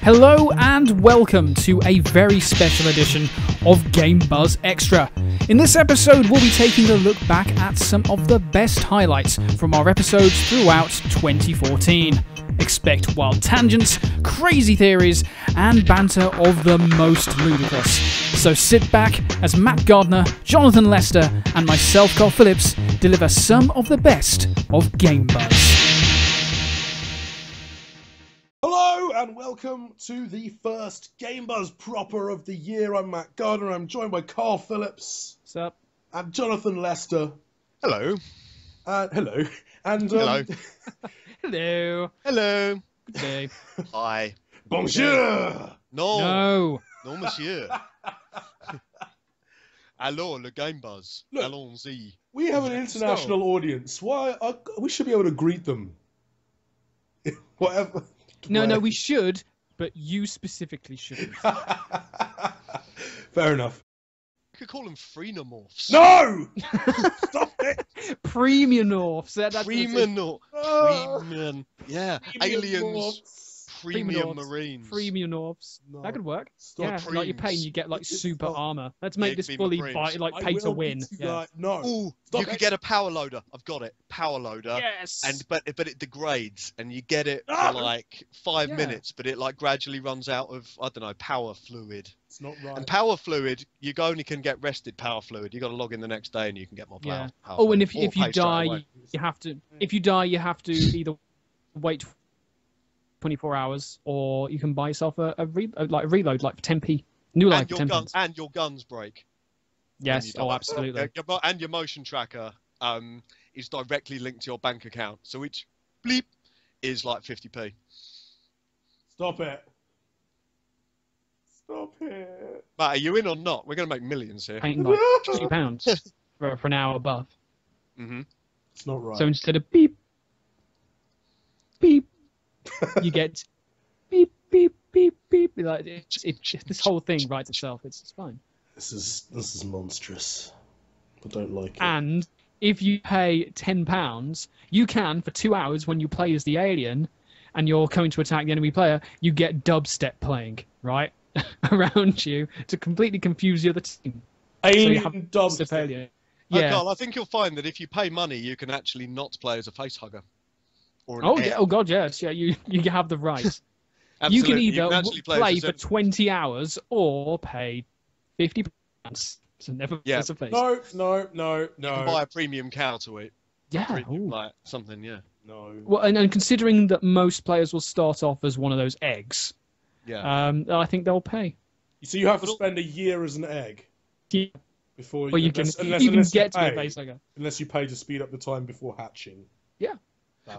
Hello and welcome to a very special edition of Game Buzz Extra. In this episode, we'll be taking a look back at some of the best highlights from our episodes throughout 2014. Expect wild tangents, crazy theories, and banter of the most ludicrous. So sit back as Matt Gardner, Jonathan Lester, and myself, Carl Phillips, deliver some of the best of Game Buzz. Hello and welcome to the first Game Buzz proper of the year. I'm Matt Gardner. I'm joined by Carl Phillips. What's up? And Jonathan Lester. Hello. Hello. And Hello. Hello. Hello. Good day. Hi. Bonjour. No, No. monsieur. Alors, le Game Buzz. Look. Allons-y. We have an international audience. Why? We should be able to greet them. Whatever. No, we should, but you specifically shouldn't. Fair enough. You could call them phrenomorphs. No! Stop it! Premiumorphs. Freeman. Yeah. Aliens. Premiumorphs. Premium Marines. Premiumorphs. No. That could work. Stop. Yeah, like you pay and you get like It's super not. armor. Let's make this be fully Marines. pay to win. Yeah. No. Ooh, Stop you could it. get a power loader. I've got it. Power loader. Yes. But it degrades, and you get it Ah! for like 5 Yeah. minutes, but it like gradually runs out of, I don't know, power fluid. It's not right. And power fluid, you only can get rested power fluid. You got to log in the next day, and you can get more power. Yeah. power Oh, and fluid, if or you pay straight die, away. you have to. If you die, you have to either wait 24 hours, or you can buy yourself a reload, like for 10p. New life and for your 10 guns and your guns break. Yes. when you Oh, die. absolutely. And your motion tracker is directly linked to your bank account, so each bleep is like 50p. Stop it. Stop it. Matt, are you in or not? We're going to make millions here. Paying like £2 for an hour above. Mm-hmm. It's not right. So instead of beep, beep, you get beep, beep, beep, beep. Like this whole thing writes itself. It's fine. This is monstrous. I don't like it. And if you pay £10, you can, for 2 hours when you play as the alien and you're going to attack the enemy player, you get dubstep playing, right? Around you to completely confuse the other team. Alien you have dubstep. alien. Yeah. Yeah. Carl, I think you'll find that if you pay money, you can actually not play as a facehugger. Or an Oh, air. yeah. Oh, God, yes. Yeah, you have the right. You Absolutely. can either actually play as for 20 hours or pay £50. So never Yeah. as a face. No. You can buy a premium cow to eat. Yeah. Premium, ooh. like something, yeah. No. Well, and considering that most players will start off as one of those eggs, Yeah. I think they'll pay. So you have to spend a year as an egg Yeah. before Well, you can unless even you get to pay, a face like that. unless you pay to speed up the time before hatching. Yeah.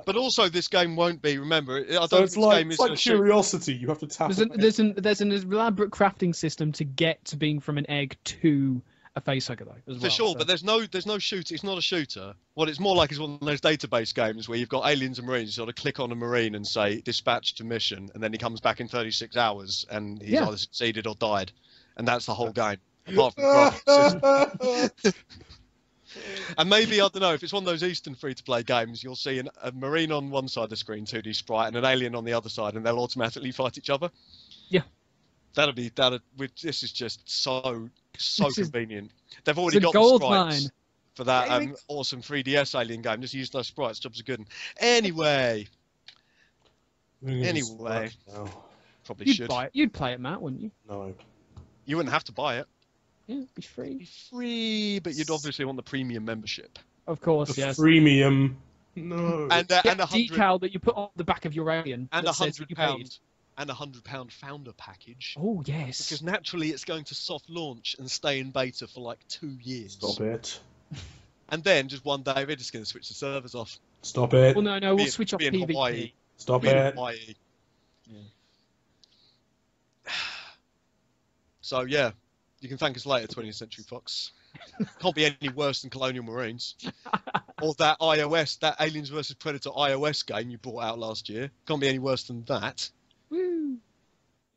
But also, this game won't be. Remember, I don't So think it's this like game is it's like gonna shoot- curiosity. You have to tap. There's an elaborate crafting system to get to being from an egg to a facehugger though. As For well, sure, so. but there's no shooter. It's not a shooter. What it's more like is one of those database games where you've got aliens and marines. You sort of click on a marine and say dispatch to mission, and then he comes back in 36 hours and he's Yeah. either succeeded or died, and that's the whole game. Apart from the graphics system. And maybe, I don't know, if it's one of those Eastern free-to-play games, you'll see a marine on one side of the screen, 2D sprite, and an alien on the other side, and they'll automatically fight each other. Yeah. This is just so convenient. They've already It's a got gold the sprites mine. for that awesome 3DS alien game. Just use those sprites. Jobs are good. Anyway, probably You'd should. buy it. You'd play it, Matt, wouldn't you? No. You wouldn't have to buy it. Yeah, it'd be free. It'd be free, but you'd obviously want the premium membership. Of course, The yes. freemium. No. And Get and a a hundred decal that you put on the back of your alien. and that says that you paid. £100 founder package. Oh yes. Because naturally it's going to soft launch and stay in beta for like 2 years. Stop it. And then just one day we're just going to switch the servers off. Stop it. Well, no, we'll Be- switch off be in PvP. Hawaii. Stop Be in it. Hawaii. So yeah, you can thank us later, 20th Century Fox. Can't be any worse than Colonial Marines. Or that Aliens vs Predator iOS game you brought out last year. Can't be any worse than that. Woo.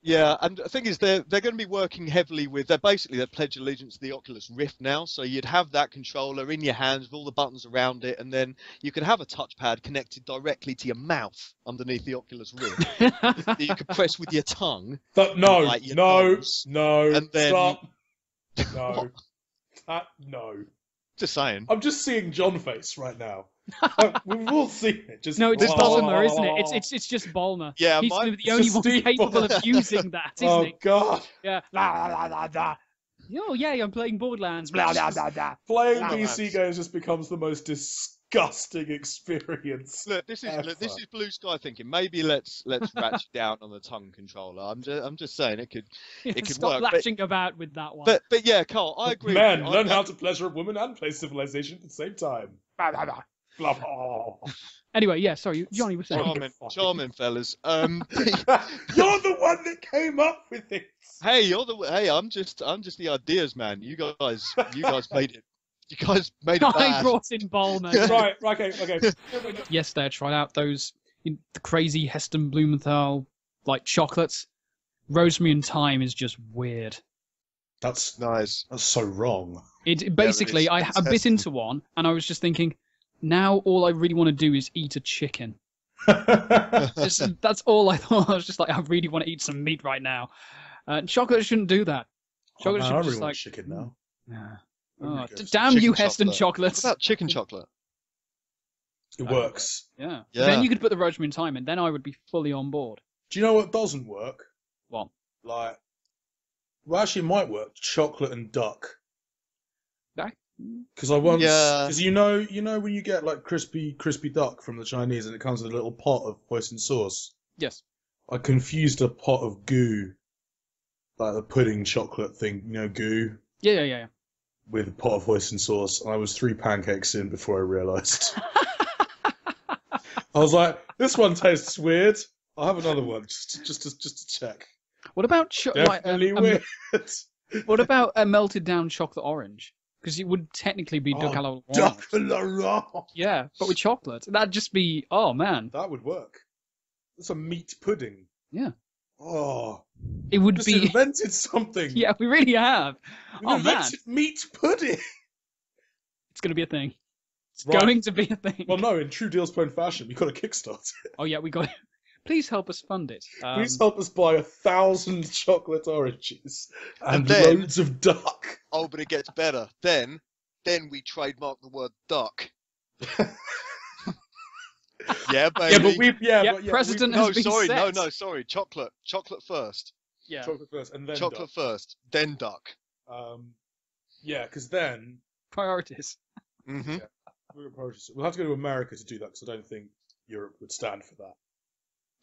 Yeah, and the thing is, they're going to be working heavily with. They've pledged allegiance to the Oculus Rift now, so you'd have that controller in your hands with all the buttons around it, and then you can have a touchpad connected directly to your mouth underneath the Oculus Rift that you can press with your tongue. No, your nose, and then stop. No, no. Just saying. I'm just seeing John face right now. We've all seen it. Just No, it's Bulmer, isn't it? It's just Bulmer. Yeah, he's gonna be the only one capable of using that, isn't he? Oh God! Yeah. La la la la. Oh yeah, I'm playing Borderlands. Blah blah blah blah. Playing PC games just becomes the most disgusting experience. Look, this is blue sky thinking. Maybe let's ratchet down on the tongue controller. I'm just saying it could Stop work. lashing about with that one. But yeah, Carl, I agree. Man, learn how to pleasure a woman and play Civilization at the same time. Blah, blah, blah. Blah, blah. Anyway, yeah, sorry, Johnny was saying. Charming fellas. You're the one that came up with it. Hey, I'm just the ideas man. You guys made it. You guys made it bad. I brought in Bulmer. Right, okay. Yesterday I tried out those the crazy Heston Blumenthal like chocolates. Rosemary and thyme is just weird. That's nice. That's so wrong. It basically I bit into one and I was just thinking, now all I really want to do is eat a chicken. That's all I thought. I was just like, I really want to eat some meat right now. Chocolate shouldn't do that. Chocolate should I just really want like chicken now. Yeah. Oh, damn chicken you, Heston chocolate. chocolates. What about chicken chocolate? It works. Yeah. Yeah. Then you could put the rosemary and thyme in. Then I would be fully on board. Do you know what doesn't work? What? Like, well, actually, it might work. Chocolate and duck. Because because you know when you get like crispy duck from the Chinese and it comes with a little pot of hoisin sauce. Yes. I confused a pot of goo, like the pudding chocolate thing, goo. Yeah. With a pot of hoisin sauce, and I was 3 pancakes in before I realised. I was like, this one tastes weird. I'll have another one just to check. What about Definitely weird. What about a melted down chocolate orange? Because it would technically be duck à la orange. Duck à l'orange. Yeah, but with chocolate. That'd just be, oh man. That would work. It's a meat pudding. Yeah. Oh. It would just be. invented something. Yeah, we really have. We invented meat pudding. It's going to be a thing. It's going to be a thing. Well, no, in true Dealspwn fashion, we've got to kickstart it. Oh yeah, we got it. Please help us fund it. Please help us buy 1,000 chocolate oranges and loads of duck. Oh, but it gets better. Then we trademark the word duck. Yeah, baby. Precedent has been set. No, sorry. Chocolate first. Yeah. Chocolate first, and then chocolate duck. first, then duck. Yeah, because then priorities. Mm-hmm. Yeah, we'll have to go to America to do that because I don't think Europe would stand for that.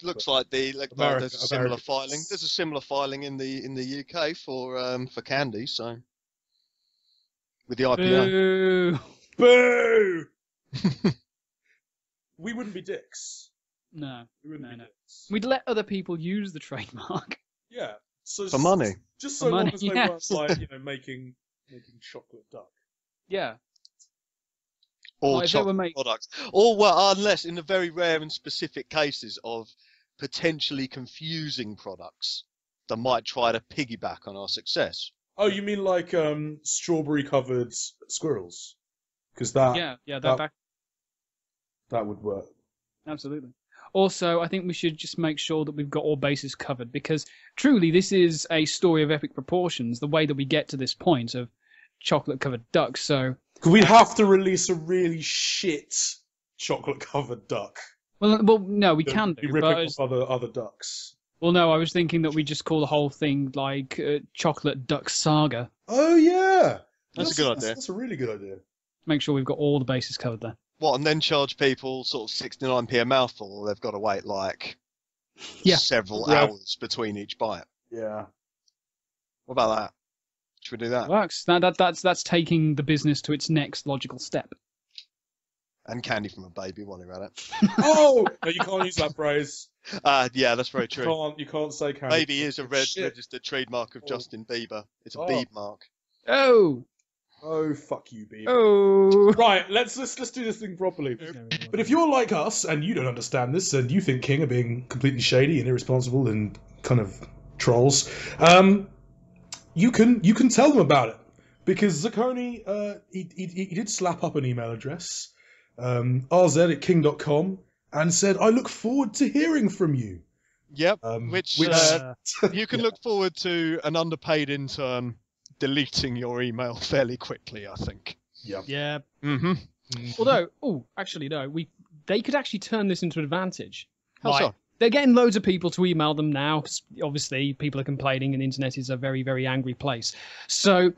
Looks like there's a similar filing. There's a similar filing in the UK for candy. So with the IPO. Boo! We wouldn't be dicks. No. We wouldn't be dicks. We'd let other people use the trademark. Yeah. So for money. Just so long as they weren't like making chocolate duck. Yeah. Or chocolate products. Or unless in the very rare and specific cases of potentially confusing products that might try to piggyback on our success. Oh, you mean like strawberry covered squirrels? Because that that would work. Absolutely. Also, I think we should just make sure that we've got all bases covered because truly this is a story of epic proportions, the way that we get to this point of chocolate covered ducks. So we'd have to release a really shit chocolate covered duck. Well, no, we can do. Ripping off other ducks. Well, no, I was thinking that we just call the whole thing like Chocolate Duck Saga. Oh yeah, that's a good idea. That's a really good idea. Make sure we've got all the bases covered there. What, and then charge people sort of 69p a mouthful, or they've got to wait like several hours between each bite. Yeah. What about that? Should we do that? Works. That's taking the business to its next logical step. And candy from a baby while you're at it. Oh! No, you can't use that phrase. Yeah, that's very true. You can't say candy. Baby is a registered trademark of Justin Bieber. It's a Bieb mark. Oh! Oh, fuck you, Bieber. Oh! Right, let's do this thing properly. But if you're like us, and you don't understand this, and you think King are being completely shady and irresponsible and kind of trolls, you can tell them about it, because Zacconi he did slap up an email address, rz@king.com, and said, "I look forward to hearing from you." Yep, which you can look forward to an underpaid intern deleting your email fairly quickly, I think. Yeah. Yeah. Mm-hmm. Although, actually, no. They could actually turn this into an advantage. How so? They're getting loads of people to email them now, because obviously people are complaining and the internet is a very, very angry place. So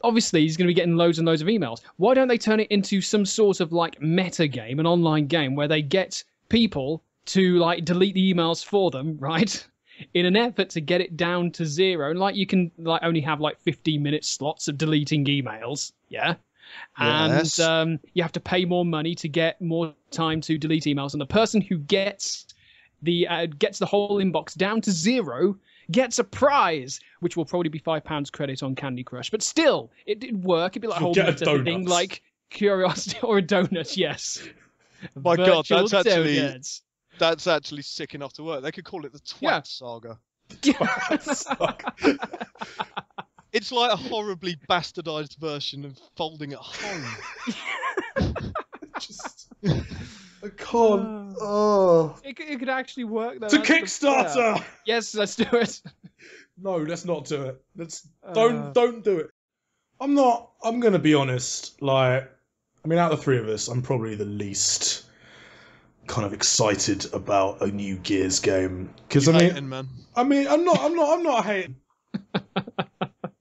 obviously he's going to be getting loads and loads of emails. Why don't they turn it into some sort of like meta game, an online game, where they get people to like delete the emails for them, right? In an effort to get it down to 0. And like you can like only have like 15-minute slots of deleting emails, yeah? Yes. And you have to pay more money to get more time to delete emails. And the person who gets the whole inbox down to 0 gets a prize, which will probably be £5 credit on Candy Crush. But still, it did work. It'd be like a whole meta thing, like curiosity or a donut. Yes. My God, Virtual that's donuts. actually sick enough to work. They could call it the Twat Saga. It's like a horribly bastardized version of Folding at Home. I can't. Oh. It could actually work though. To Kickstarter. Yeah. Yes, let's do it. No, let's not do it. Don't do it. I'm gonna be honest. Like, I mean, out of the three of us, I'm probably the least kind of excited about a new Gears game, because I'm not hating.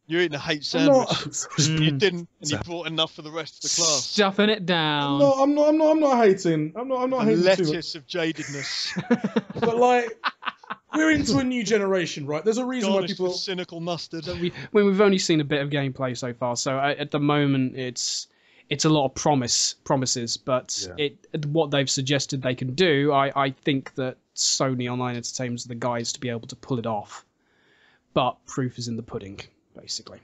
You're eating a hate sandwich. You didn't, and you brought enough for the rest of the class. Stuffing it down. No, I'm not hating. I'm not hating. Lettuce of jadedness. But like, we're into a new generation, right? There's a reason why people cynical mustard. We've only seen a bit of gameplay so far, so at the moment it's a lot of promises, but what they've suggested they can do, I think that Sony Online Entertainment are the guys to be able to pull it off. But proof is in the pudding, basically.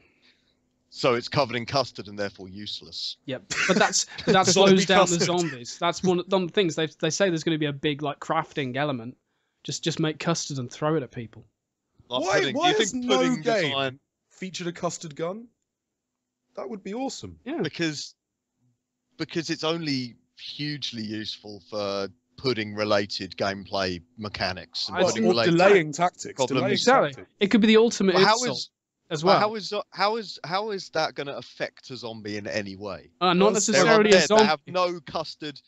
So it's covered in custard and therefore useless. Yep, but that slows down the zombies. That's one of the things they say. There's going to be a big like crafting element. Just make custard and throw it at people. Like why has no game design featured a custard gun? That would be awesome. Yeah, because it's only hugely useful for pudding-related gameplay mechanics and delaying tactics. Exactly. It could be the ultimate insult as well. How is that going to affect a zombie in any way? Not necessarily a zombie. They have no custard.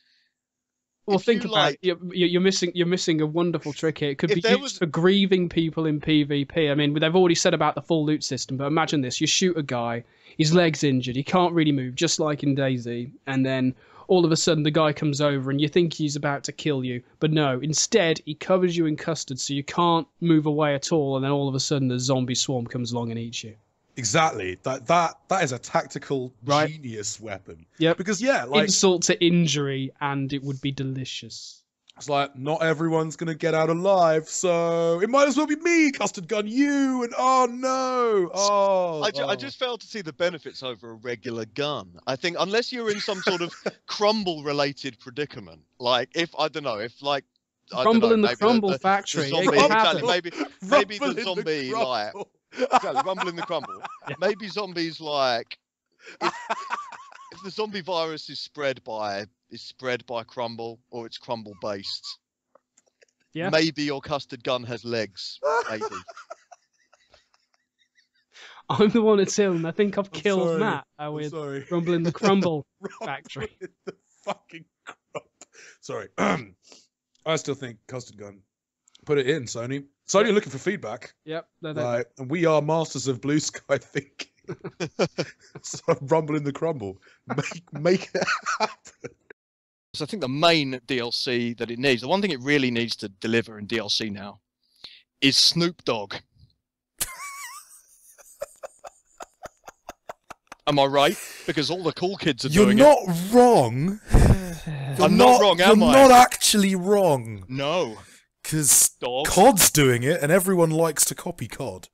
Well, think about it. You're missing a wonderful trick here. It could be used for grieving people in PvP. I mean, they've already said about the full loot system, but imagine this. You shoot a guy, his leg's injured, he can't really move, just like in DayZ, and then all of a sudden the guy comes over and you think he's about to kill you, but no, instead he covers you in custard so you can't move away at all, and then all of a sudden the zombie swarm comes along and eats you. Exactly. That is a tactical genius weapon. Yeah. Because like insult to injury, and it would be delicious. It's like, not everyone's gonna get out alive, so it might as well be me, custard gun, you, and oh no. I just failed to see the benefits over a regular gun. I think unless you're in some sort of crumble related predicament, like if Crumble in the crumble factory. Maybe the zombie like rumble in the crumble. Yeah. Maybe zombies like if the zombie virus is spread by crumble, or it's crumble based. Yeah. Maybe your custard gun has legs. Maybe. I'm the one that's ill, and I think I've killed Matt with Rumble in the Crumble factory. In the fucking crumble. Sorry. I still think custard gun. Put it in, Sony. Sony are looking for feedback. Yep. And we are masters of blue sky thinking. So rumble in the crumble. Make it happen. So I think the main DLC that it needs, the one thing it really needs to deliver in DLC now, is Snoop Dogg. Am I right? Because all the cool kids are doing it. You're not wrong. I'm not wrong, am I? You're not actually wrong. No. Because COD's doing it, and everyone likes to copy COD.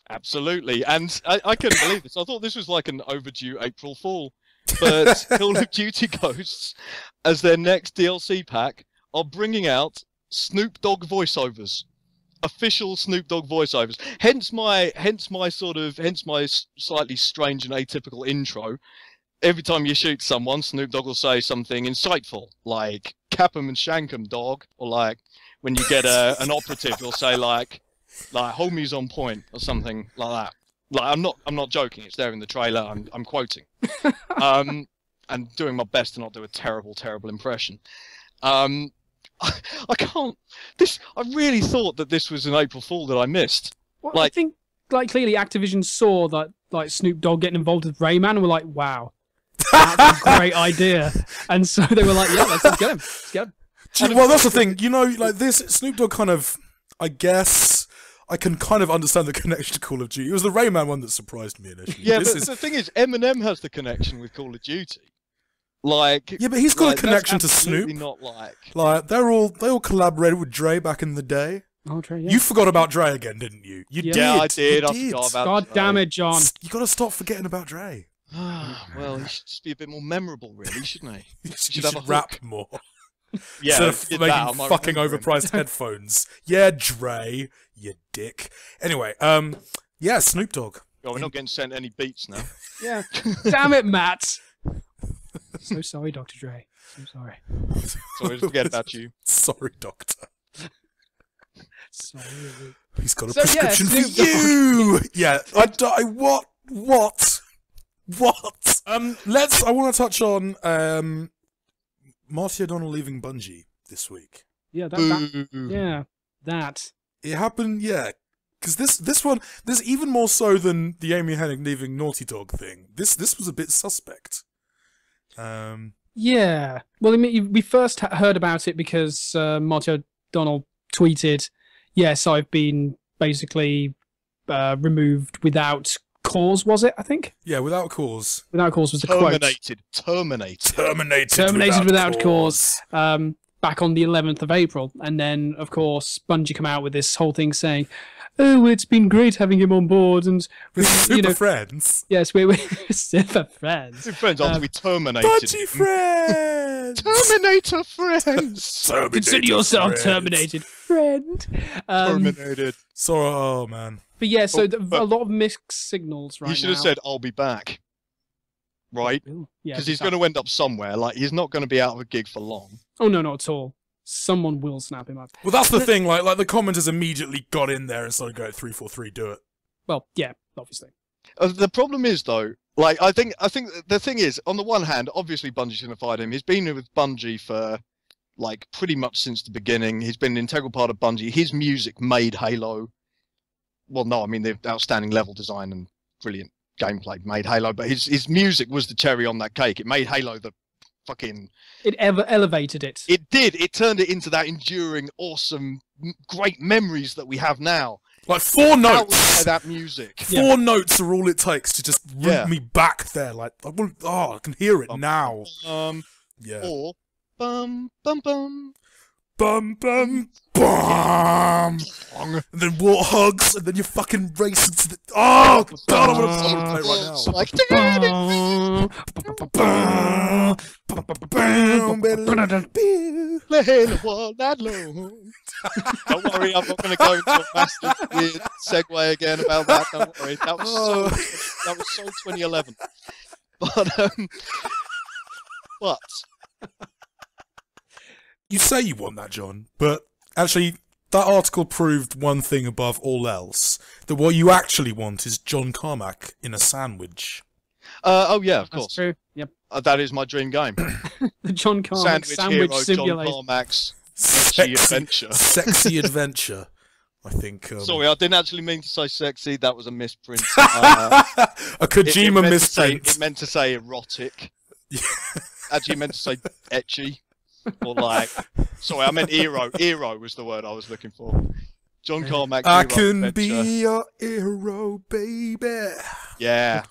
Absolutely. And I couldn't believe this. I thought this was like an overdue April Fool. But Call of Duty Ghosts, as their next DLC pack, are bringing out Snoop Dogg voiceovers. official Snoop Dogg voiceovers. Hence my slightly strange and atypical intro. Every time you shoot someone, Snoop Dogg will say something insightful, like "cap 'em and shank 'em, dog," or like when you get an operative, he'll say like "homie's on point" or something like that. Like I'm not joking. It's there in the trailer. I'm quoting, and doing my best to not do a terrible impression. I can't. I really thought that this was an April Fool that I missed. Well, I think clearly Activision saw that Snoop Dogg getting involved with Rayman and were like, wow, that's a great idea. And so they were like, yeah, let's get him. Let's get him. Well, that's the thing. This Snoop Dogg kind of, I guess, I can kind of understand the connection to Call of Duty. It was the Rayman one that surprised me initially. Yeah, but the thing is, Eminem has the connection with Call of Duty. Yeah, but he's got a connection to Snoop. Not like they all collaborated with Dre back in the day. Oh, Dre, yeah. You forgot about Dre again, didn't you? Yeah, I did. I forgot about God Dre. damn it, John. You got to stop forgetting about Dre. Well, he should just be a bit more memorable, really, shouldn't he? You should rap more. Yeah, instead of making fucking overpriced headphones. Yeah, Dre, you dick. Anyway, yeah, Snoop Dogg. Oh, we're not getting sent any beats now. Yeah. Damn it, Matt. So sorry, Dr. Dre. So sorry. Sorry to forget about you. Sorry, Doctor. Sorry. He's got a prescription for you. Yeah. What? I want to touch on Marty O'Donnell leaving Bungie this week. Yeah, that. It happened, yeah. Because this one, there's even more so than the Amy Hennig leaving Naughty Dog thing. This was a bit suspect. Yeah. Well, I mean, we first heard about it because Marty O'Donnell tweeted, yes, I've been basically removed without cause, was it, I think? Yeah, without cause. Without cause was the quote. Terminated without cause. Back on the 11th of April. And then, of course, Bungie come out with this whole thing saying, oh, it's been great having him on board, and we're super friends. Yes, we're super friends. Super friends after we terminated. Bungie friends. Terminator friends. Consider yourself terminated, friend. Terminated. Oh man. But yeah, so a lot of mixed signals right now. You should have said, "I'll be back." Right? Because he's going to end up somewhere. Like he's not going to be out of a gig for long. Oh no, not at all. Someone will snap him up. Well, that's the thing. Like the commenters immediately got in there and started going 343, do it. Well, yeah, obviously. The problem is though, like I think the thing is, on the one hand, obviously Bungie shouldn't have fired him. He's been with Bungie for like pretty much since the beginning. He's been an integral part of Bungie. His music made Halo. Well, no, I mean the outstanding level design and brilliant gameplay made Halo, but his music was the cherry on that cake. It made Halo the fucking... It elevated it. It did. It turned it into that enduring, awesome, great memories that we have now. Like 4 notes. By that music. 4 notes are all it takes to just root me back there. Like, I can hear it now. Yeah. Or bum bum bum. Bum bum bum. And then Warthogs, and then you're fucking racing to the. Oh god, I'm gonna play right now. Like, don't worry, I'm not going to go into a massive weird segue again about that. Don't worry, that was so 2011. But you say you want that, John, but actually, that article proved one thing above all else: that what you actually want is John Carmack in a sandwich. Oh yeah, of course. That's true. Yep. That is my dream game. The John Carmack sandwich hero, simulator. John Carmack's sexy adventure. Sexy adventure. I think. Sorry, I didn't actually mean to say sexy. That was a misprint. A Kojima misprint. It meant to say erotic. Actually, it meant to say etchy. Or like, sorry, I meant hero. Hero was the word I was looking for. John Carmack. I can adventure. Be your hero, baby. Yeah.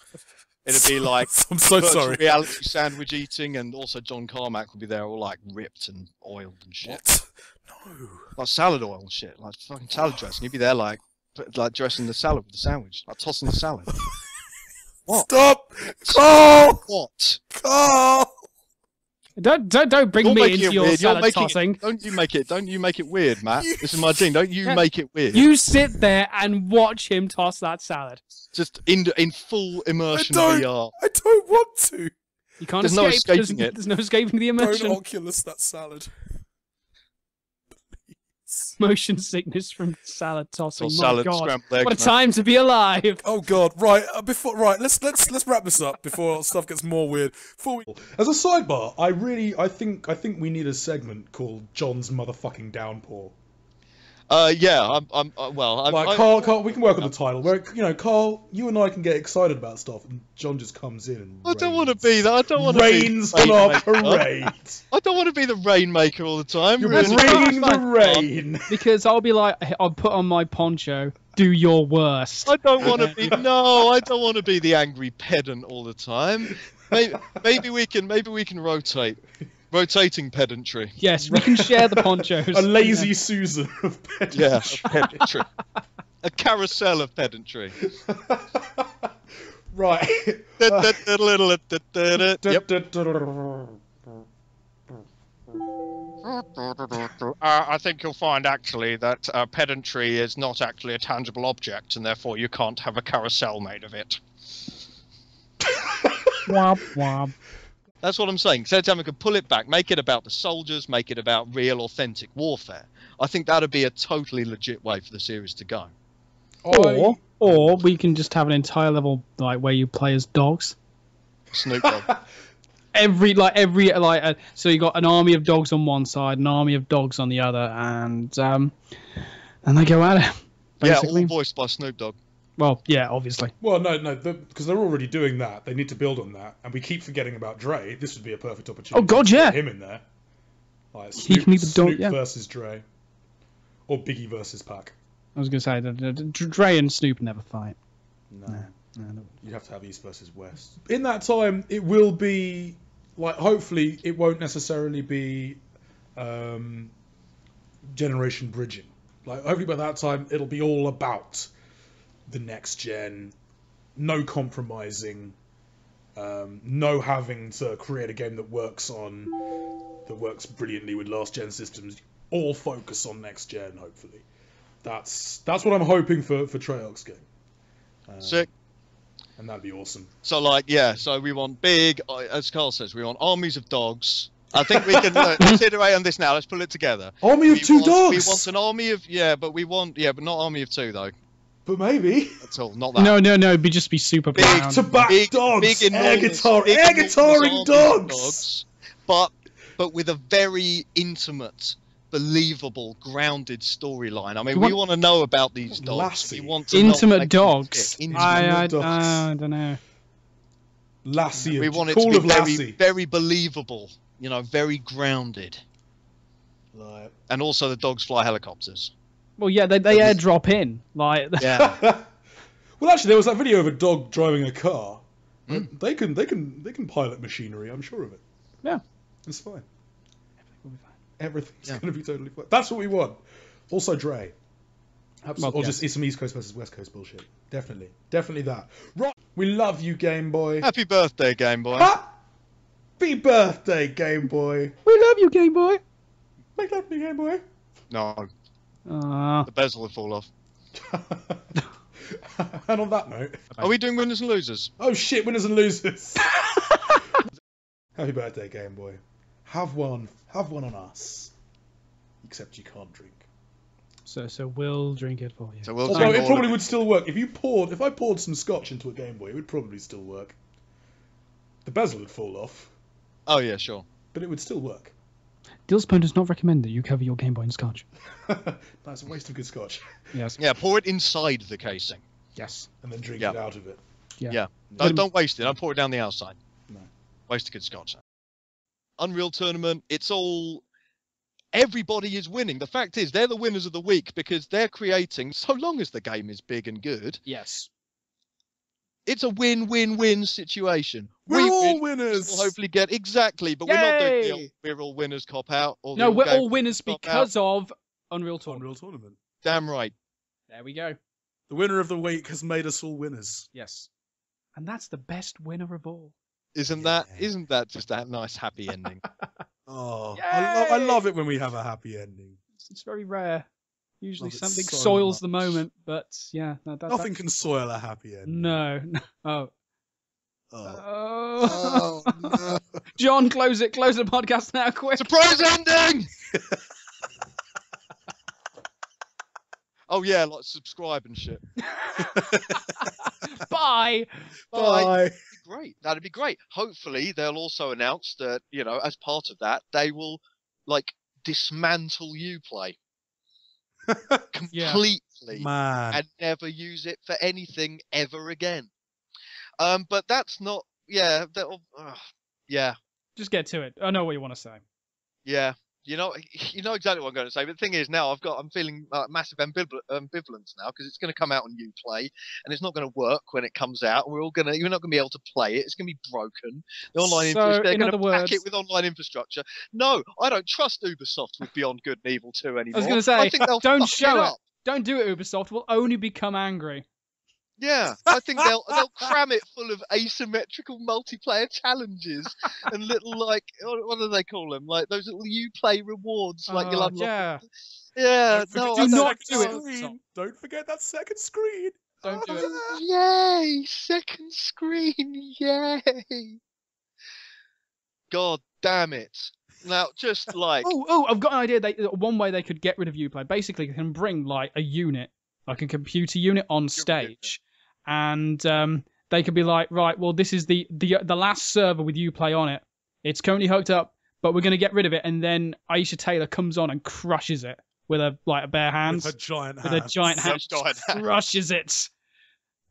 It'd be like I'm so sorry. Reality sandwich eating, and also John Carmack would be there, all like ripped and oiled and shit. What? No. Like salad oil and shit, like fucking salad dressing. You'd be there like dressing the salad with the sandwich, like tossing the salad. What? Stop! Carl! What? Carl! Don't bring You're me making into it your weird. salad tossing. Don't you make it weird, Matt. This is my team. Don't you make it weird. You sit there and watch him toss that salad. Just in full immersion I VR. don't want to. You can't There's no escape. escaping it. There's no escaping the immersion. Don't Oculus that salad. Motion sickness from salad tossing. Or My salad God, scrambled eggs, what a man. time to be alive! Oh God! Right, let's wrap this up before stuff gets more weird. As a sidebar, I think we need a segment called John's motherfucking downpour. Yeah, Carl, we can work on the title. Where Carl, you and I can get excited about stuff, and John just comes in and I don't want to be that. I don't want to rains on our parade. I don't want to be the rainmaker all the time. You're really. bringing the rain. Because I'll be like, I'll put on my poncho. Do your worst. I don't want to be. No, I don't want to be the angry pedant all the time. Maybe we can rotate. Rotating pedantry. Yes, we can share the ponchos. A lazy Susan of pedantry. Yeah, pedantry. A carousel of pedantry. Right. Yep. I think you'll find actually that pedantry is not actually a tangible object, and therefore you can't have a carousel made of it. Womp womp. That's what I'm saying. So we could pull it back, make it about the soldiers, make it about real, authentic warfare. I think that'd be a totally legit way for the series to go. Or we can just have an entire level like where you play as dogs. Snoop Dogg. So you got an army of dogs on one side, an army of dogs on the other, and they go at it. Basically. Yeah, all voiced by Snoop Dogg. Well, yeah, obviously. Well, no, because they're already doing that. They need to build on that, and we keep forgetting about Dre. This would be a perfect opportunity. Oh God, to yeah. get him in there. Like He can be the dog, Snoop yeah. versus Dre, or Biggie versus Pac. I was gonna say Dre and Snoop never fight. No, No. you have to have East versus West. In that time, it will be like. Hopefully, it won't necessarily be generation bridging. Like, hopefully by that time, it'll be all about the next gen, no compromising, no having to create a game that works brilliantly with last gen systems. All focus on next gen. Hopefully, that's what I'm hoping for Treyarch's game. Sick. And that'd be awesome. So so we want big, as Carl says, we want armies of dogs. I think we can let's iterate on this now. Let's pull it together. Army of two dogs. We want an army of but not army of two though. But maybe. That's all. Not that. No, it'd just be super Big profound. to back dogs. Air guitaring dogs. But with a very intimate, believable, grounded storyline. I mean, we want to know about these dogs. Lassie. We want to know Intimate dogs. Intimate dogs. I don't know. Lassie. We want it Call to of be Lassie. very believable. Very grounded. Like. And also the dogs fly helicopters. Well, yeah, they airdrop in like. Yeah. Well, actually, there was that video of a dog driving a car. They can pilot machinery. I'm sure of it. Yeah. It's fine. Everything will be fine. Everything's going to be totally fine. That's what we want. Also, Dre. Or just it's some East Coast versus West Coast bullshit. Definitely that. Right. We love you, Game Boy. Happy birthday, Game Boy. Happy birthday, Game Boy. We love you, Game Boy. Make love me, Game Boy. No, the bezel would fall off. And on that note, Are we doing winners and losers? oh shit, winners and losers. Happy birthday, Game Boy. Have one on us. Except you can't drink. So we'll drink it for you. So we'll Although drink it all probably of would still work. If I poured some scotch into a Game Boy, it would probably still work. The bezel would fall off, Oh yeah, sure. but it would still work. Dealspwn does not recommend that you cover your Game Boy in scotch. That's a waste of good scotch. Yes. Yeah, pour it inside the casing. Yes. And then drink Yeah. it out of it. Yeah. Don't waste it. Don't pour it down the outside. No. Waste a good scotch. Unreal Tournament, it's all... Everybody is winning. The fact is, they're the winners of the week because they're creating, so long as the game is big and good, Yes. it's a win-win-win situation. We're We all win, winners! We'll hopefully get... Exactly, but we're not doing the Yay! we're all winners cop-out. Or the No, we're game all winners cop-out. because of Unreal Tournament. Unreal Tournament. Damn right. There we go. The winner of the week has made us all winners. Yes. And that's the best winner of all. Isn't that just a nice happy ending? Oh, Yay! I love it when we have a happy ending. It's very rare. Usually Love it something so soils the much. moment, but yeah, no, Nothing can soil a happy ending. No. Oh. Oh. Oh. No. John, close it. Close the podcast now, quick. Surprise ending! Oh yeah, like subscribe and shit. Bye. Bye. Great. That'd be great. Hopefully they'll also announce that, as part of that, they will like dismantle Uplay completely Man. and never use it for anything ever again. But that's not. Yeah. Yeah. Just get to it. I know what you want to say. Yeah. You know exactly what I'm going to say. But the thing is, now I'm feeling massive ambivalence now because it's going to come out on Uplay and it's not going to work when it comes out. You're not going to be able to play it. It's going to be broken. The online they're going to pack it with online infrastructure. No, I don't trust Ubisoft with Beyond Good and Evil 2 anymore. I was going to say, I think they'll don't fuck show it. up. Don't do it, Ubisoft. We'll only become angry. Yeah, I think they'll cram it full of asymmetrical multiplayer challenges and little what do they call them? Like those little Uplay rewards, like you'll unlock. Yeah. Do not do that it. screen. Don't forget that second screen. Don't do it. Yay! Second screen, yay! God damn it! Now, just like I've got an idea. One way they could get rid of Uplay, basically, they can bring like a unit, like a computer unit on stage, and they could be like, right, well, this is the last server with Uplay on it. It's currently hooked up, but we're going to get rid of it. And then Aisha Taylor comes on and crushes it with a bare hands, With a giant hand, crushes it.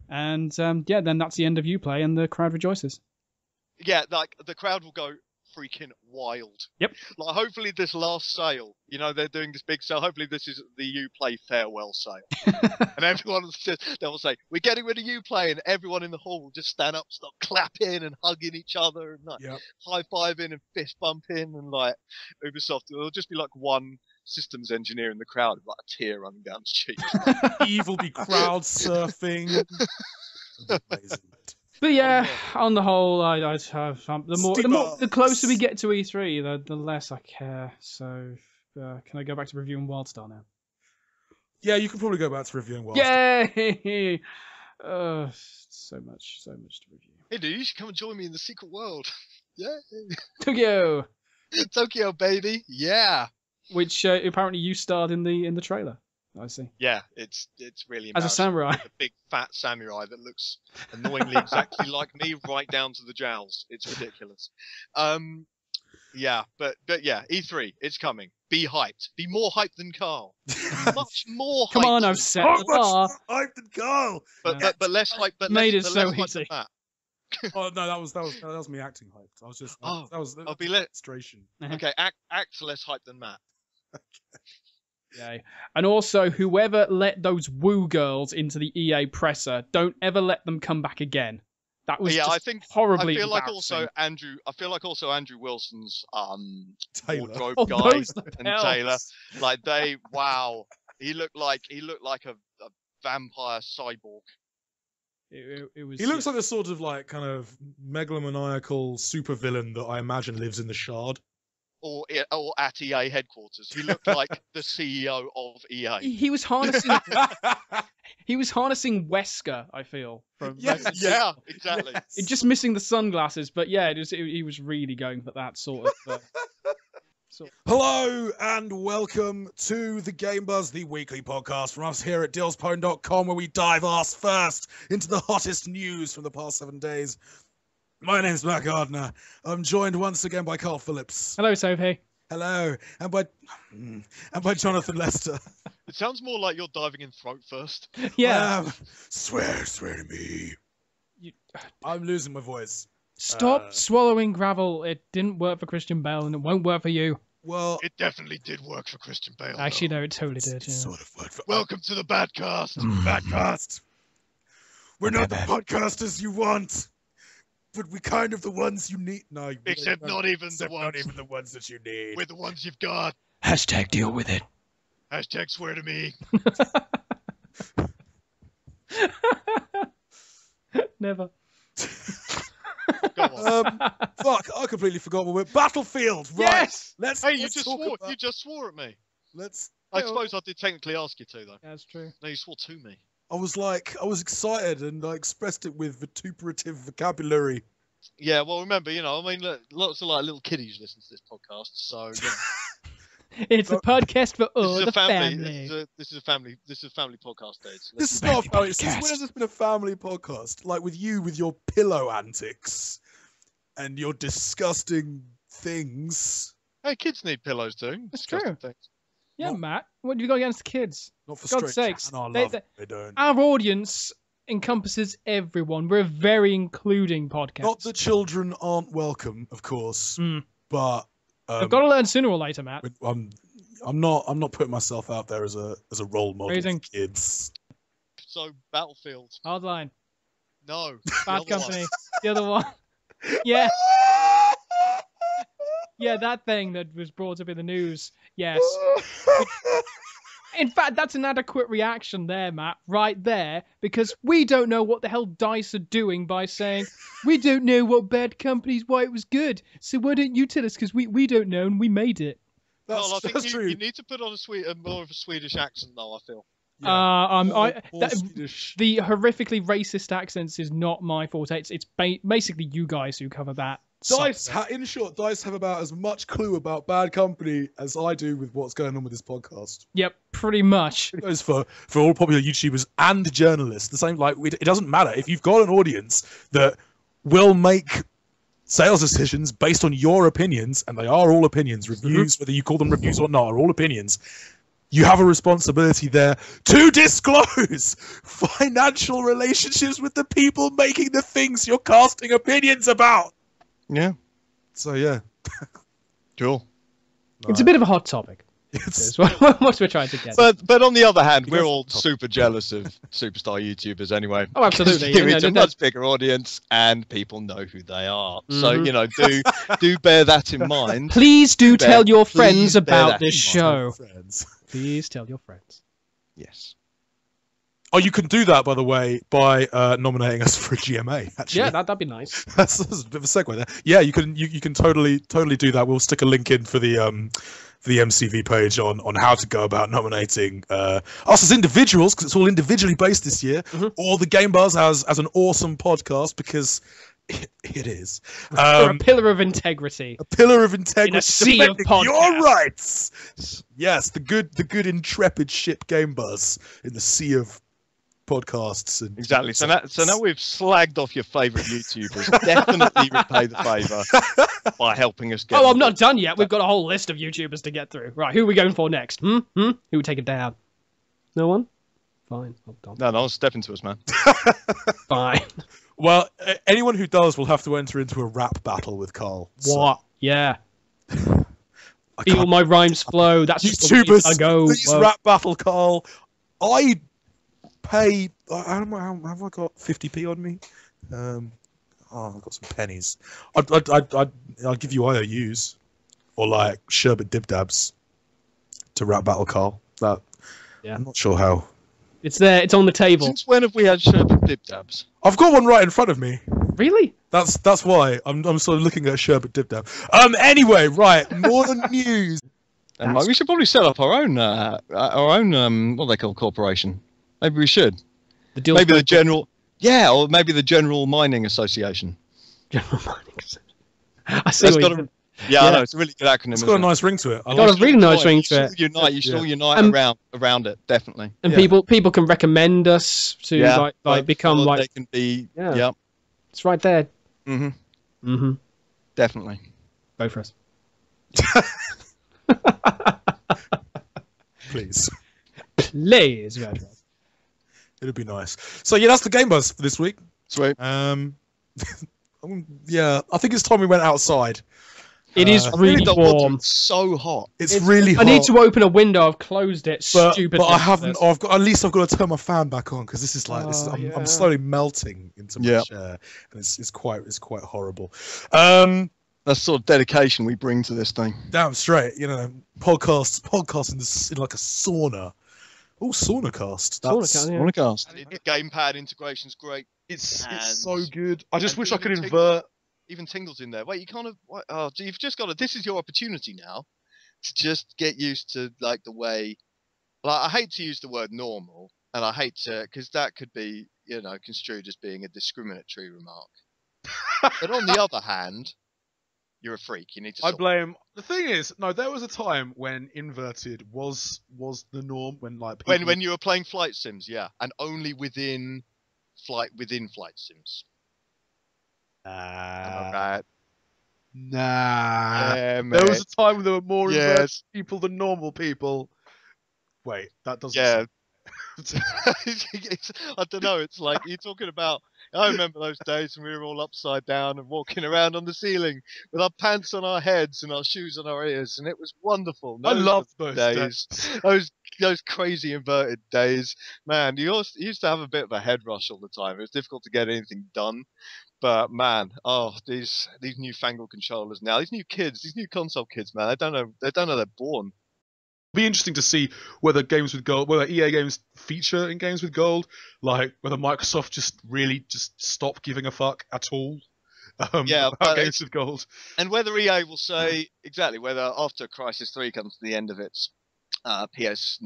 And then that's the end of Uplay, and the crowd rejoices. Yeah, like the crowd will go freaking wild. Yep. Like hopefully this last sale, they're doing this big sale. Hopefully this is the Uplay farewell sale, and everyone will they'll say we're getting rid of Uplay, and everyone in the hall will just stand up, start clapping and hugging each other and high fiving and fist bumping, and like Ubisoft, it'll just be like one systems engineer in the crowd with like a tear running down his cheek. Eve will be crowd surfing. Amazing. But yeah, on the whole, I have the closer we get to E3, the less I care. So, can I go back to reviewing WildStar now? Yeah, you can probably go back to reviewing WildStar. Yay! So much to review. Hey dude, you should come and join me in the secret world. Yeah. Tokyo, baby. Yeah. Which apparently you starred in the trailer. I see. Yeah, it's really as a samurai, a big fat samurai that looks annoyingly exactly like me, right down to the jowls. It's ridiculous. Yeah, but yeah, E3, it's coming. Be hyped. Be more hyped than Carl. Much more. Come on, I've set the bar. Hyped than Carl. But less hyped. But made less, it but so less easy. Hyped than Oh no, that was me acting hyped. I was just that was demonstration. Okay, act less hyped than Matt. Yeah. And also, whoever let those woo girls into the EA presser, don't ever let them come back again. That was I think horribly I feel like also Andrew Wilson's wardrobe guy and Taylor, like he looked like a vampire cyborg. It was. He looks like a sort of like kind of megalomaniacal supervillain that I imagine lives in the Shard. Or at EA headquarters. He looked like the CEO of EA. He was harnessing. He was harnessing Wesker, I feel. From yeah, exactly. Yes. Just missing the sunglasses, but yeah, he was really going for that sort of. Hello and welcome to the Game Buzz, the weekly podcast from us here at Dealspwn.com, where we dive arse first into the hottest news from the past 7 days. My name's Matt Gardner. I'm joined once again by Carl Phillips. Hello, Sophie. Hello, and by Jonathan Lester. It sounds more like you're diving in throat first. Yeah. Swear to me. I'm losing my voice. Stop swallowing gravel. It didn't work for Christian Bale, and it won't work for you. Well, it definitely did work for Christian Bale. Actually, no, it totally did. It sort of worked for. Welcome to the Badcast. Badcast. We're not the podcasters you want. But we're kind of the ones you need. No, except not even the ones that you need. We're the ones you've got. Hashtag deal with it. Hashtag swear to me. Never. Go on. Fuck, I completely forgot what we're Battlefield. Right. Yes. Let's. Hey, you let's just talk swore. about- You just swore at me. Let's. I suppose I did technically ask you to, though. That's true. No, you swore to me. I was excited and I expressed it with vituperative vocabulary. Yeah, well, remember, I mean, look, lots of little kiddies listen to this podcast, so It's a podcast for all this is the a family. family. This is a family podcast, dudes. This is not a family. Since when has this been a family podcast? Like with you, with your pillow antics and your disgusting things. Hey, kids need pillows too. That's Disgusting true. things. Yeah, Not- Matt. What have you got against kids? Not for God's straight sakes, and our they- love. they- They don't. Our audience encompasses everyone. We're a very including podcast. Not that children aren't welcome, of course, but They've got to learn sooner or later, Matt. I'm not putting myself out there as a role model Amazing. for kids. So, Battlefield. Hardline. No. Bad the other Company. one. The other one. Yeah. Yeah, that thing that was brought up in the news. Yes. In fact, that's an adequate reaction there, Matt, right there, because we don't know what the hell DICE are doing by saying, we don't know what Bad Company's why it was good, so why don't you tell us, because we don't know and we made it. That's, Well, I think that's true. you need to put on more of a Swedish accent, though, I feel. More That- Swedish. the horrifically racist accents is not my forte. It's basically you guys who cover that. Dice, in short, Dice have about as much clue about Bad Company as I do with what's going on with this podcast. Yep, pretty much. It goes for all popular YouTubers and journalists. The same, like, it doesn't matter. If you've got an audience that will make sales decisions based on your opinions, and they are all opinions, reviews, whether you call them reviews or not, are all opinions, you have a responsibility there to disclose financial relationships with the people making the things you're casting opinions about. Yeah. So, yeah. Sure. It's a bit of a hot topic. It's, Is what we're trying to get. But on the other hand, we're guys- all super jealous of superstar YouTubers anyway. Oh, absolutely. Because Yeah, it's a no, much bigger audience and people know who they are. So, Mhm. do bear that in mind. Please do Bear- tell your please friends bear about that this in show. friends. Please tell your friends. Yes. Oh, you can do that, by the way, by nominating us for a GMA. Actually, Yeah, that'd be nice. that's a bit of a segue there. Yeah, you can totally do that. We'll stick a link in for the MCV page on how to go about nominating us as individuals, because it's all individually based this year, or the Game Buzz as an awesome podcast, because it is You're a pillar of integrity. a pillar of integrity In a sea of defending podcasts. your rights. Yes, the good intrepid ship Game Buzz in the sea of podcasts and Exactly. So now we've slagged off your favourite YouTubers. Definitely repay the favour by helping us get. Oh, I'm not done yet. We've got a whole list of YouTubers to get through. Right, who are we going for next? Who would take it down? No one? Fine. Hold on. No, step into us, man. Fine. Well, anyone who does will have to enter into a rap battle with Carl. So What? Yeah. I Feel can't- my rhymes flow. That's just the way YouTubers, I go. please Whoa. rap battle, Carl. I pay. I don't know, have I got 50p on me? I've got some pennies. I'll give you IOUs or like sherbet dib dabs to rap battle, Carl. That Yeah. I'm not sure how. It's there. It's on the table. Since when have we had sherbet dib dabs? I've got one right in front of me. Really? That's why I'm sort of looking at a sherbet dib dab. Anyway, right, more news. And we should probably set up our own what they call corporation. Maybe we should. The deal. Maybe the general. Yeah, or maybe the General Mining Association. General Mining. I see. That's What got you a, said. yeah, I Yeah. know it's a really good acronym. It's isn't got a it? nice ring to it. I Got like a really nice ring to it. You should all unite Yeah. around it, definitely. And Yeah. people can recommend us to Yeah, like become so like. they can be. Yeah. Yeah. It's right there. Mm-hmm. Definitely. Go for us. Please. Please, Retro. It'd be nice. So yeah, that's the Game Buzz for this week. Sweet. Yeah, I think it's time we went outside. It is I really really don't want to. warm. It's so hot. It's really hot. I need to open a window. I've closed it. Stupid. but I haven't. I've got. At least I've got to turn my fan back on because this is like this. Oh, I'm yeah. slowly melting into my Yeah. chair, and it's quite horrible. That's the sort of dedication we bring to this thing. Damn straight. You know, podcast in like a sauna. Oh, saunacast. That's Yeah. Monicast. Gamepad integration's great. it's And so good. I just wish I could particularly- invert even Tingle's in there. Wait, you kind of oh, so you've just got to. This is your opportunity now to just get used to like the way. Like I hate to use the word normal, and I hate to because that could be construed as being a discriminatory remark. But on the other hand, you're a freak. You need to. I blame. The thing is, no, there was a time when inverted was the norm. When like people... when you were playing flight sims, yeah, and only within flight sims. Nah. Yeah, there was a time when there were more inverted Yes. people than normal people. Wait, that doesn't. Yeah. I don't know. It's like you're talking about. I remember those days when we were all upside down and walking around on the ceiling with our pants on our heads and our shoes on our ears, and it was wonderful. I loved those days. Those crazy inverted days, man. You used to have a bit of a head rush all the time. It was difficult to get anything done. But man, these newfangled controllers now, these new kids, these new console kids, man, they don't know they're born. Be interesting to see whether EA games feature in games with gold, like whether Microsoft just stop giving a fuck at all about games with gold, and whether EA will say exactly whether after Crysis 3 comes to the end of its PS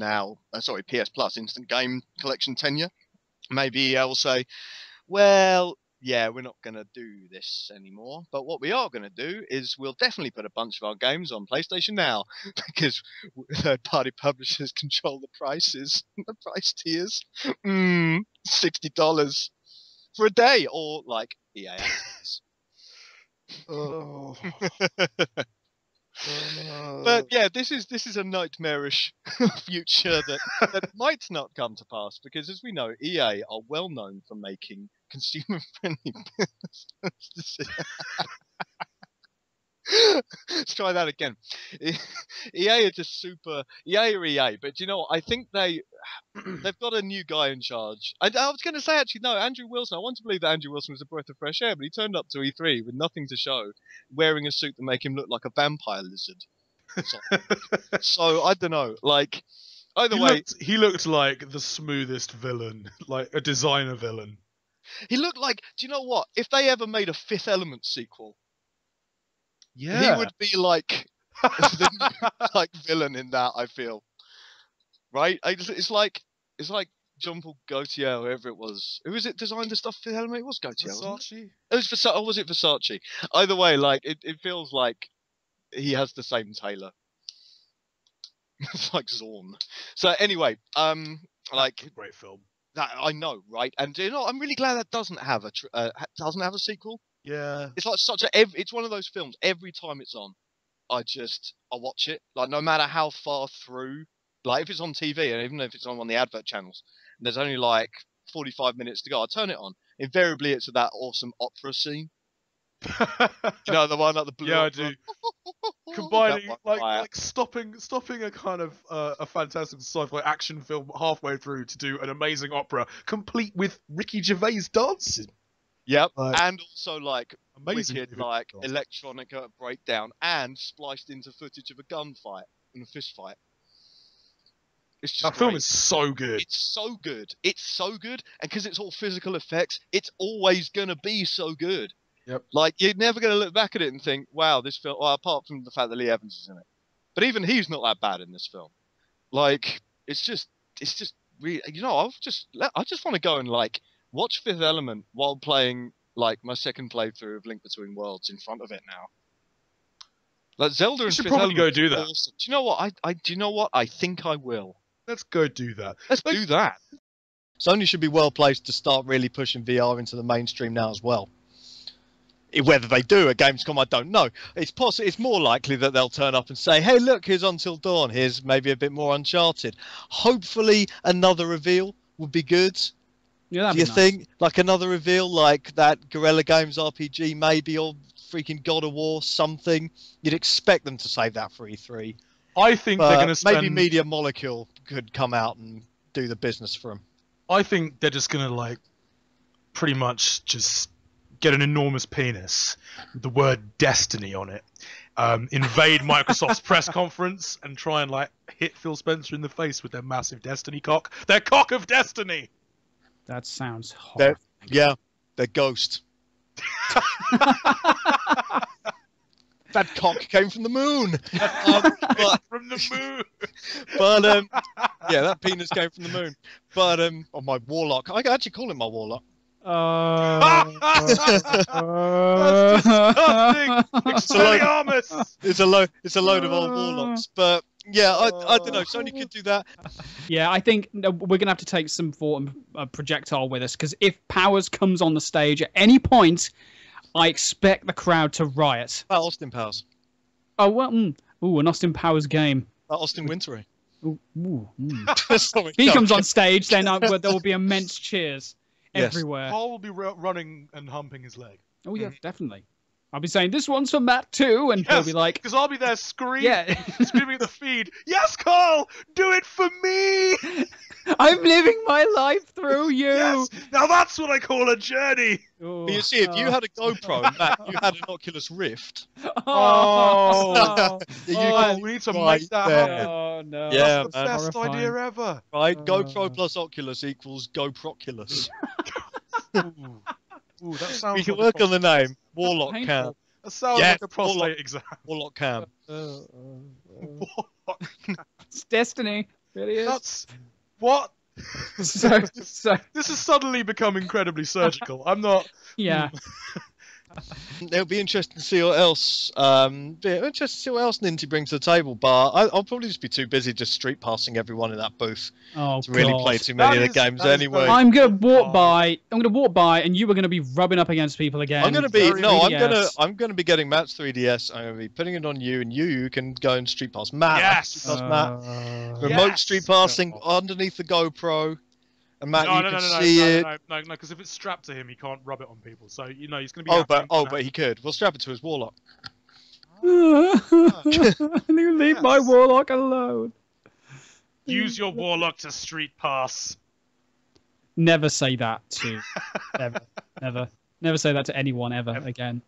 Plus instant game collection tenure, maybe EA will say, well, yeah, we're not going to do this anymore. But what we are going to do is we'll definitely put a bunch of our games on PlayStation Now because third-party publishers control the prices, the price tiers. $60 for a day, or like EA access. Oh. But yeah, this is a nightmarish future that might not come to pass because, as we know, EA are well known for making consumer-friendly business. Let's try that again. EA are just super. EA are EA, but do you know what? I think they've got a new guy in charge. I was going to say actually no, Andrew Wilson. I want to believe that Andrew Wilson was a breath of fresh air, but he turned up to E3 with nothing to show, wearing a suit that make him look like a vampire lizard. So I don't know. Like either way, he looked like the smoothest villain, like a designer villain. He looked like. Do you know what? If they ever made a Fifth Element sequel. Yeah, he would be like the villain in that. I feel right. It's like John Paul Gaultier, whoever it was. Who was it designed the stuff for the Element? It was Gaultier. Versace. It was Versace. Or was it Versace? Either way, like it feels like he has the same tailor. It's like Zorn. So anyway, like a great film. That I know, right? And you know, I'm really glad that doesn't have a sequel. Yeah, it's like it's one of those films. Every time it's on, I watch it. Like no matter how far through, like if it's on TV and even if it's on one of the advert channels, and there's only like 45 minutes to go, I turn it on. Invariably, it's that awesome opera scene. You know the one at the blue. Yeah, opera? I do. Combining like stopping a kind of a fantastic sci-fi action film halfway through to do an amazing opera, complete with Ricky Gervais dancing. Yep, and also like amazing wicked like electronica breakdown and spliced into footage of a gunfight and a fist fight. It's just that film is so good. It's so good. It's so good, and because it's all physical effects, it's always gonna be so good. Yep. Like you're never gonna look back at it and think, "Wow, this film." Well, apart from the fact that Lee Evans is in it, but even he's not that bad in this film. Like it's just really, you know, I just want to go and like watch Fifth Element while playing like my second playthrough of Link Between Worlds in front of it now. Like Zelda and Fifth Element. Probably go do that. Awesome. Do you know what? Do you know what? I think I will. Let's go do that. Let's do that. Sony should be well placed to start really pushing VR into the mainstream now as well. Whether they do at Gamescom, I don't know. It's more likely that they'll turn up and say, "Hey, look, here's Until Dawn. Here's maybe a bit more Uncharted." Hopefully, another reveal would be good. Yeah, that'd do you be nice. think like another reveal like that Guerrilla Games RPG maybe, or freaking God of War something? You'd expect them to save that for E3. I think they're going to spend... maybe Media Molecule could come out and do the business for them. I think they're just going to like pretty much just get an enormous penis with the word Destiny on it, invade Microsoft's press conference and try and like hit Phil Spencer in the face with their massive Destiny cock. Their cock of Destiny! That sounds horrible. Yeah, they're Ghost. That cock came from the moon. From the moon. But yeah, that penis came from the moon. But on my warlock, I actually call him my warlock. That's disgusting. Expelliarmus. It's a load of old warlocks. But yeah, I don't know. Sony could do that. Yeah, I think we're gonna have to take some form of projectile with us, because if Powers comes on the stage at any point, I expect the crowd to riot. Austin Powers. Oh well, an Austin Powers game. Austin Wintory. If he comes on stage, then there will be immense cheers everywhere. Paul will be running and humping his leg. Oh yeah, definitely. I'll be saying, this one's for Matt too, and he'll be like... because I'll be there screaming at the feed, yes, Carl, do it for me! I'm living my life through you! Yes, now that's what I call a journey! Oh, But you see, if you had a GoPro and Matt, you had an Oculus Rift. We need to make that happen. Oh, no. Yeah, That's the best idea ever. Right? GoPro plus Oculus equals GoProculus. Ooh, that sounds We can like work on the name. Warlock Painful. Cam. That sounds Yeah, like a prostate exam. Warlock Cam. It's destiny. It really is. That's... What? So, This has suddenly become incredibly surgical. I'm not... yeah. It'll be interesting to see what else. Ninty brings to the table. But I'll probably just be too busy just street passing everyone in that booth Oh, to really God. play too many That of the is- games that is anyway. very- I'm gonna walk by, and you are gonna be rubbing up against people again. I'm gonna be Very 3DS. I'm gonna be getting Matt's 3DS. I'm gonna be putting it on you, and you can go and street pass Matt. Yes! Street pass Matt. Remote Yes! street passing underneath the GoPro, and Matt, No, you no, can no, no, see it. no, because if it's strapped to him, he can't rub it on people. So, you know, he's going to be... But he could. We'll strap it to his warlock. You leave my warlock alone. Use your warlock to street pass. Never say that to never say that to anyone ever again.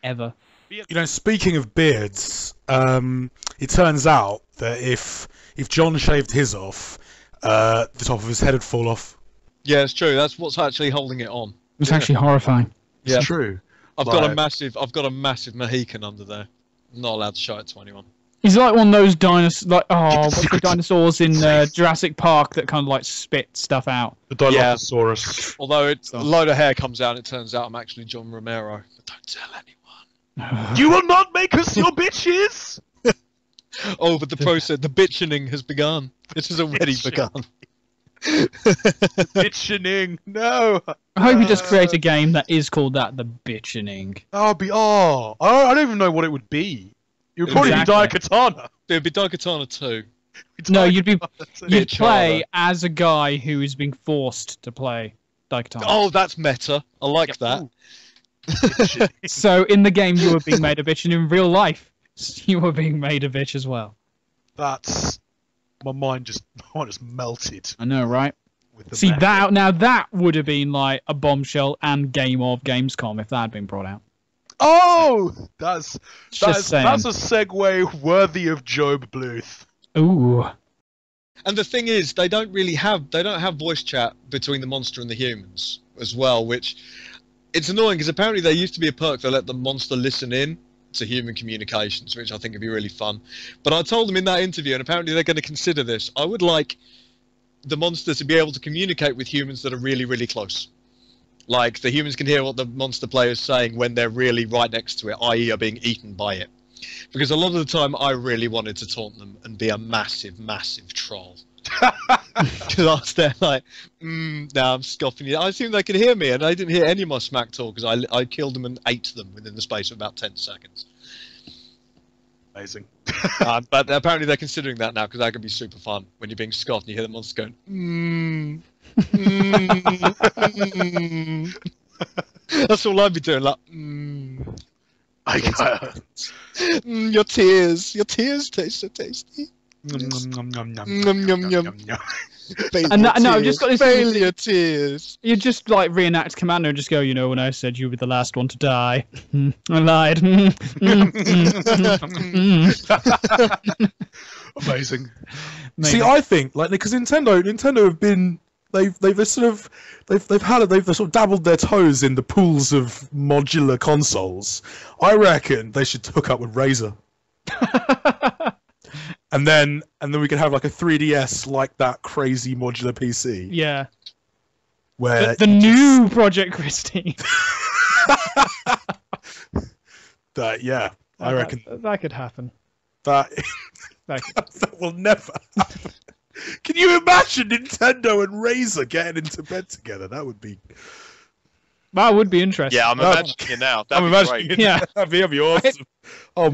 Ever. You know, speaking of beards, it turns out that if John shaved his off, the top of his head would fall off. Yeah, it's true. That's what's actually holding it on. It's actually horrifying. Yeah. It's true. I've got a massive Mohican under there. I'm not allowed to show it to anyone. He's like one of those dinosaurs, what's the dinosaurs in Jurassic Park that kind of like spit stuff out. The Dilophosaurus. Although a load of hair comes out, it turns out I'm actually John Romero. But don't tell anyone. You will not make us your bitches! Oh, but the process, the bitching has begun. It has already begun. Bitching. No. I hope you just create a game that is called that, the bitching. I don't even know what it would be. It would probably Exactly. be Daikatana. It would be Daikatana 2. No, you'd Bitch play harder. as a guy who is being forced to play Daikatana. Oh, that's meta. I like that. So in the game you were being made a bitch, and in real life you were being made a bitch as well. That's... My mind just melted. I know, right? With the See, meta. that would have been like a bombshell and game of Gamescom if that had been brought out. Oh! That's a saying. segue worthy of Job Bluth. Ooh. And the thing is, they don't have voice chat between the monster and the humans as well, which it's annoying because apparently there used to be a perk that let the monster listen in to human communications, which I think would be really fun. But I told them in that interview, and apparently they're going to consider this. I would like the monster to be able to communicate with humans that are really, really close. Like, the humans can hear what the monster player is saying when they're really right next to it, i.e. are being eaten by it. Because a lot of the time, I really wanted to taunt them and be a massive, massive troll. Because I was there like, now I'm scoffing you. I assumed they could hear me, and they didn't hear any of my smack talk, because I killed them and ate them within the space of about 10 seconds. Amazing. But apparently they're considering that now, because that could be super fun when you're being scoffed and you hear the monster going, That's all I'd be doing, like, I got your tears taste so tasty. Yum, yum, yum. And no, I've just got this. Failure tears. You just like reenact Commander and just go, you know, when I said you were the last one to die, I lied. Amazing. See, I think like because Nintendo have been they've sort of dabbled their toes in the pools of modular consoles. I reckon they should hook up with Razer. And then we can have like a 3DS like that crazy modular PC. Yeah. Where the new Project Christie. I reckon that could happen. that will never happen. Can you imagine Nintendo and Razer getting into bed together? That would be Yeah, interesting. I'm imagining it now. That'd I'm be imagining great. it. Yeah. That'd be awesome. Oh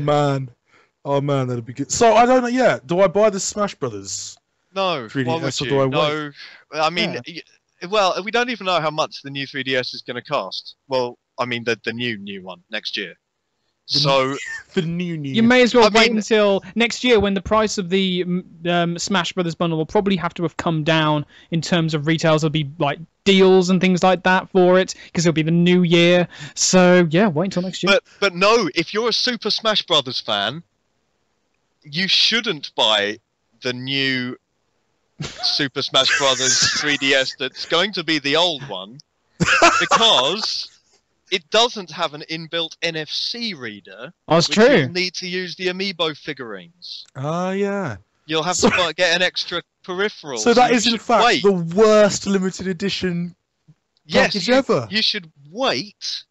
man, that'd be good. So I don't know. Yeah, do I buy the Smash Brothers? No, 3DS, why would or you? do I No, I mean, well, we don't even know how much the new 3DS is going to cost. Well, I mean, the new one next year. So The new. You may as well I wait mean- until next year when the price of the Smash Brothers bundle will probably have to have come down in terms of retails. There'll be like deals and things like that for it because it'll be the new year. So yeah, wait until next year. But no, if you're a Super Smash Brothers fan, you shouldn't buy the new Super Smash Brothers 3DS that's going to be the old one because it doesn't have an inbuilt NFC reader. That's which true. You'll need to use the amiibo figurines. Yeah. You'll have to get an extra peripheral. So that you is in should fact wait. the worst limited edition package ever. You should wait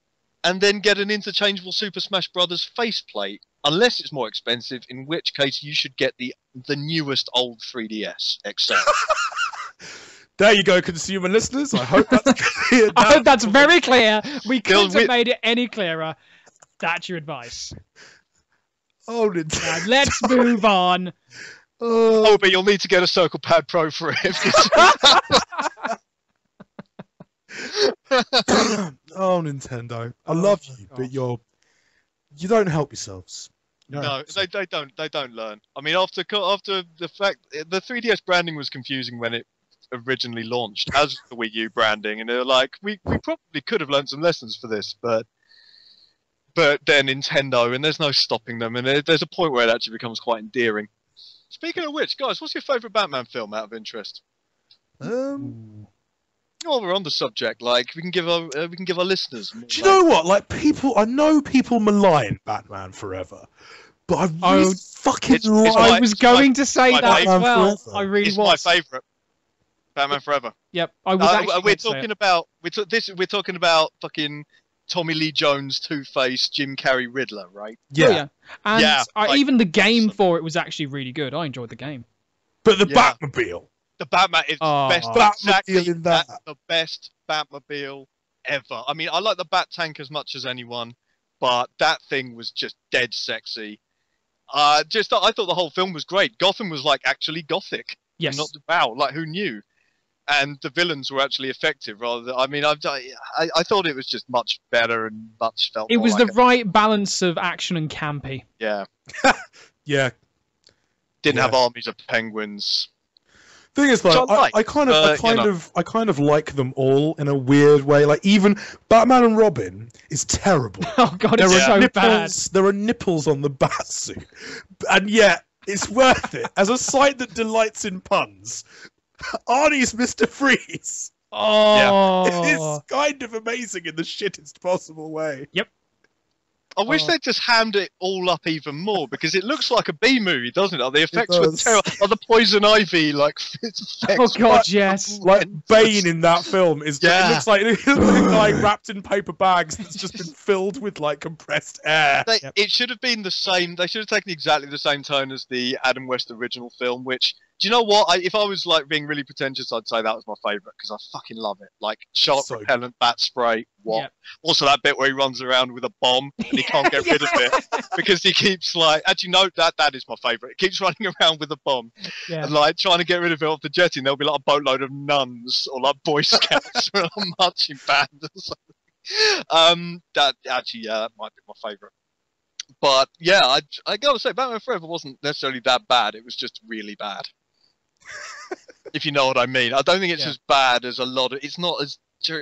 and then get an interchangeable Super Smash Brothers faceplate, unless it's more expensive, in which case you should get the newest old 3DS XL. There you go, consumer listeners. I hope that's clear. I hope that's very clear. We couldn't we- have made it any clearer. That's your advice. Oh, Nintendo. Now, let's move on. Oh, but you'll need to get a Circle Pad Pro for it. Oh, Nintendo. I love you, but you don't help yourselves. You don't No, help yourselves. they don't learn. I mean, after the fact the 3DS branding was confusing when it originally launched as the Wii U branding, and they're like, we probably could have learned some lessons for this, but they're Nintendo, and there's no stopping them, and there's a point where it actually becomes quite endearing. Speaking of which, guys, what's your favourite Batman film out of interest? While we're on the subject, like we can give our listeners. More, Do you know what? Like I know people malign Batman Forever, but I really fucking it's like. my- I was going to say my that as Batman well. Forever. I really it's was. my favourite. Batman Forever. Yep, I was actually We're going to say talking it. about we're talking about fucking Tommy Lee Jones, Two-Face, Jim Carrey, Riddler, right? Oh, yeah. And Yeah, like, even the game awesome. for it was actually really good. I enjoyed the game. But the Yeah. Batmobile. The Batman is Oh. the best. Batmobile Exactly, in that. that's the best Batmobile ever. I mean, I like the Bat Tank as much as anyone, but that thing was just dead sexy. I thought the whole film was great. Gotham was like actually gothic. Yes. Not wow, like who knew? And the villains were actually effective. Rather than, I mean, I thought it was just much better and much felt. It more was like the right balance of action and campy. yeah. Yeah. Didn't Yeah. have armies of penguins. Thing is, Which though, I like, I kind of like them all in a weird way. Like even Batman and Robin is terrible. Oh god, There it's are so bad. nipples. There are nipples on the Batsuit, and yet it's worth it as a sight that delights in puns. Arnie's Mr. Freeze Oh, is kind of amazing in the shittest possible way. I wish Oh. they'd just hammed it all up even more because it looks like a B movie, doesn't it? The effects were does. terrible. Like the poison ivy, like effects. oh god, yes. Like Bane in that film is Yeah. it looks like a guy wrapped in paper bags that's just been filled with like compressed air. It should have been the same. They should have taken exactly the same tone as the Adam West original film. Which, do you know what? If I was like being really pretentious, I'd say that was my favourite because I fucking love it. Like shark So repellent, bat spray. What? Yep. Also, that bit where he runs around with a bomb and he can't get rid of it because he keeps like. Actually, no, that is my favourite. He keeps running around with a bomb Yeah. and like trying to get rid of it off the jetty. And there'll be like a boatload of nuns or like Boy Scouts or a marching band or something. That actually, yeah, that might be my favourite. But yeah, I gotta say, Batman Forever wasn't necessarily that bad. It was just really bad. If you know what I mean. I don't think it's Yeah. as bad as a lot of. It's not as.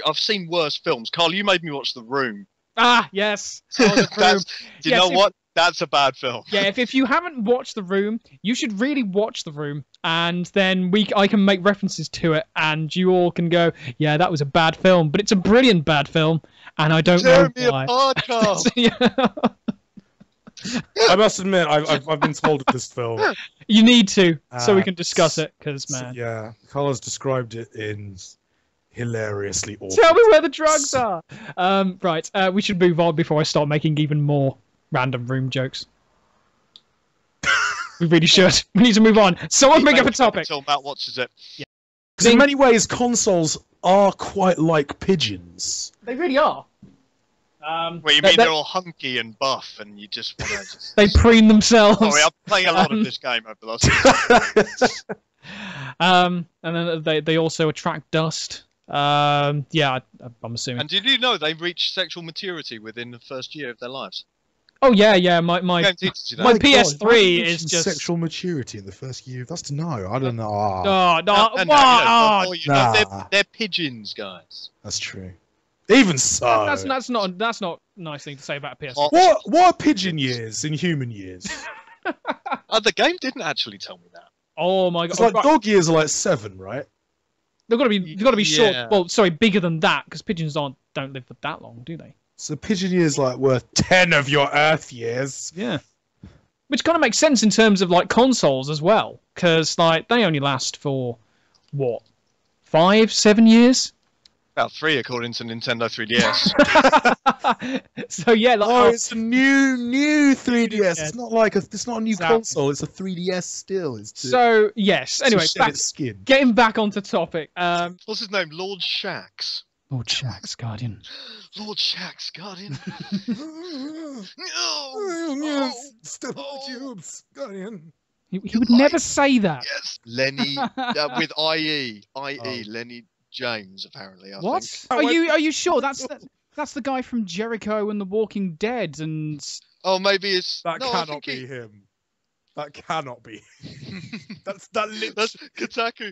I've seen worse films. Carl, you made me watch The Room. Ah, yes. Oh, the That's, Room. do you Yes, know what? That's a bad film. Yeah, if you haven't watched The Room, you should really watch The Room, and then I can make references to it, and you all can go, yeah, that was a bad film, but it's a brilliant bad film, and I don't know why. A podcast. Yeah. I must admit, I've been told of this film. You need to, so we can discuss it, because, man. Yeah, Carla's described it in hilariously awful. Tell me where the drugs are! Right, we should move on before I start making even more random Room jokes. We really should. We need to move on. Someone bring up a topic. Until Matt watches it. Because in many ways, consoles are quite like pigeons. They really are. Well, you mean they're all hunky and buff, and you just want to just... They preen themselves. Sorry, I'm playing a lot of this game over the last... And then they also attract dust. Yeah, I'm assuming. And did you know they reach sexual maturity within the first year of their lives? Oh yeah. My PS3 is just sexual maturity in the first year. That's to know. I don't know. They're pigeons, guys. That's true. Even so, that's not a nice thing to say about a PS3. What are pigeon years in human years? The game didn't actually tell me that. Oh my god! It's like dog years are like 7, right? They've got to be short. Well, sorry, bigger than that, because pigeons don't live for that long, do they? So pigeon years like worth 10 of your Earth years. Yeah. Which kind of makes sense in terms of like consoles as well, because like they only last for what, 5-7 years? About 3 according to Nintendo 3DS. So yeah, like, it's a new 3DS. Yeah. It's not a new console. It's a 3DS still. So yes. Anyway, getting back onto topic. What's his name? Lord Shax. Lord Shax, Guardian. Lord Shax, Guardian. Step on the tubes, Guardian. He would never say that. Yes, Lenny with IE, Lenny James. Apparently, I what? think. Are you sure that's the guy from Jericho and The Walking Dead and? Oh, maybe it's cannot be him. That cannot be. That's Kotaku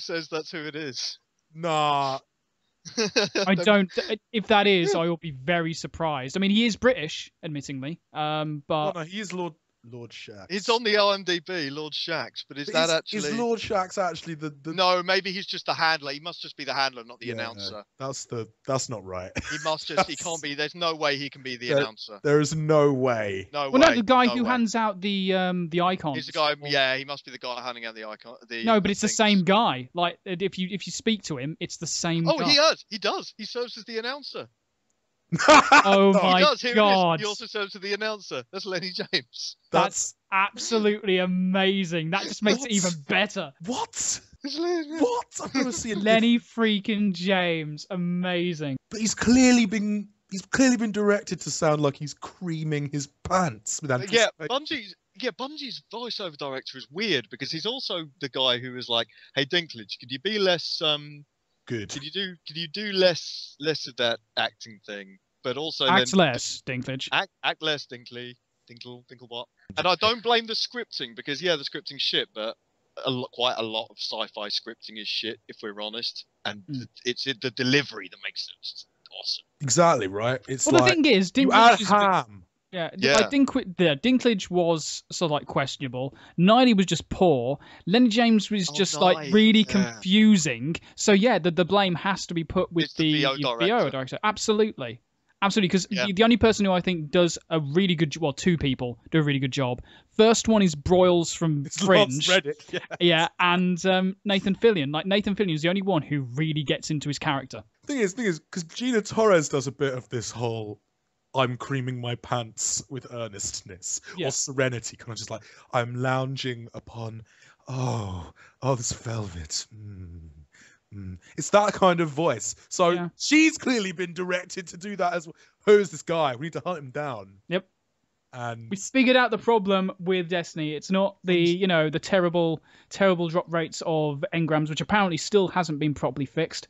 says that's who it is. Nah. I don't. If that is, I will be very surprised. I mean, he is British, admittingly. But no, he is Lord Shax. It's on the IMDb, Lord Shax, but is Is Lord Shax actually the? No, maybe he's just the handler. He must just be the handler, not the announcer. That's not right. He must just. He can't be. There's no way he can be the announcer. There is no way. No way. No, the guy who hands out the icons. He's the guy. Yeah, he must be the guy handing out the icon. No, but it's the same guy. Like if you speak to him, it's the same. Oh, guy. He does. He serves as the announcer. Oh my god! He also serves as the announcer. That's Lenny James. That's absolutely amazing. That just makes it even better. What? What? I'm gonna see Lenny freaking James. Amazing. But he's clearly been directed to sound like he's creaming his pants with anticipation. Bungie's voiceover director is weird because he's also the guy who was like, "Hey Dinklage, could you be less good? Could you do less of that acting thing, but also act less, Dinklage. Act less, Dinklebot." And I don't blame the scripting because the scripting's shit, but quite a lot of sci-fi scripting is shit if we're honest, and it's the delivery that makes it awesome. Exactly right. It's the thing is, Dinklage is ham. Yeah. Like Dinklage was sort of like questionable. Niley was just poor. Lenny James was just like really confusing. So yeah, the blame has to be put with the VO director. Absolutely, because the only person who I think does a really good two people do a really good job. First one is Broyles from Fringe. Yeah, and Nathan Fillion. Like Nathan Fillion is the only one who really gets into his character. Thing is, because Gina Torres does a bit of this whole I'm creaming my pants with earnestness or serenity, kind of just like I'm lounging upon this velvet. It's that kind of voice. So she's clearly been directed to do that as well. Who is this guy? We need to hunt him down. Yep. And we figured out the problem with Destiny. It's not the terrible drop rates of engrams, which apparently still hasn't been properly fixed.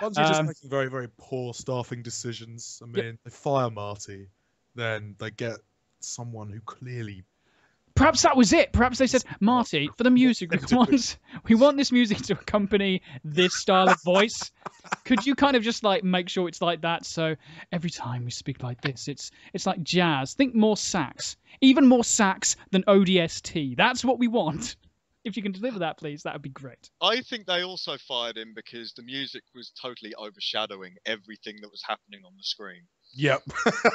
Once you're just making very, very poor staffing decisions. I mean, they fire Marty, then they get someone who clearly. Perhaps that was it. Perhaps they said, Marty, for the music, we want this music to accompany this style of voice. Could you kind of just like make sure it's like that? So every time we speak like this, it's like jazz. Think more sax. Even more sax than ODST. That's what we want. If you can deliver that, please, that would be great. I think they also fired him because the music was totally overshadowing everything that was happening on the screen Yep.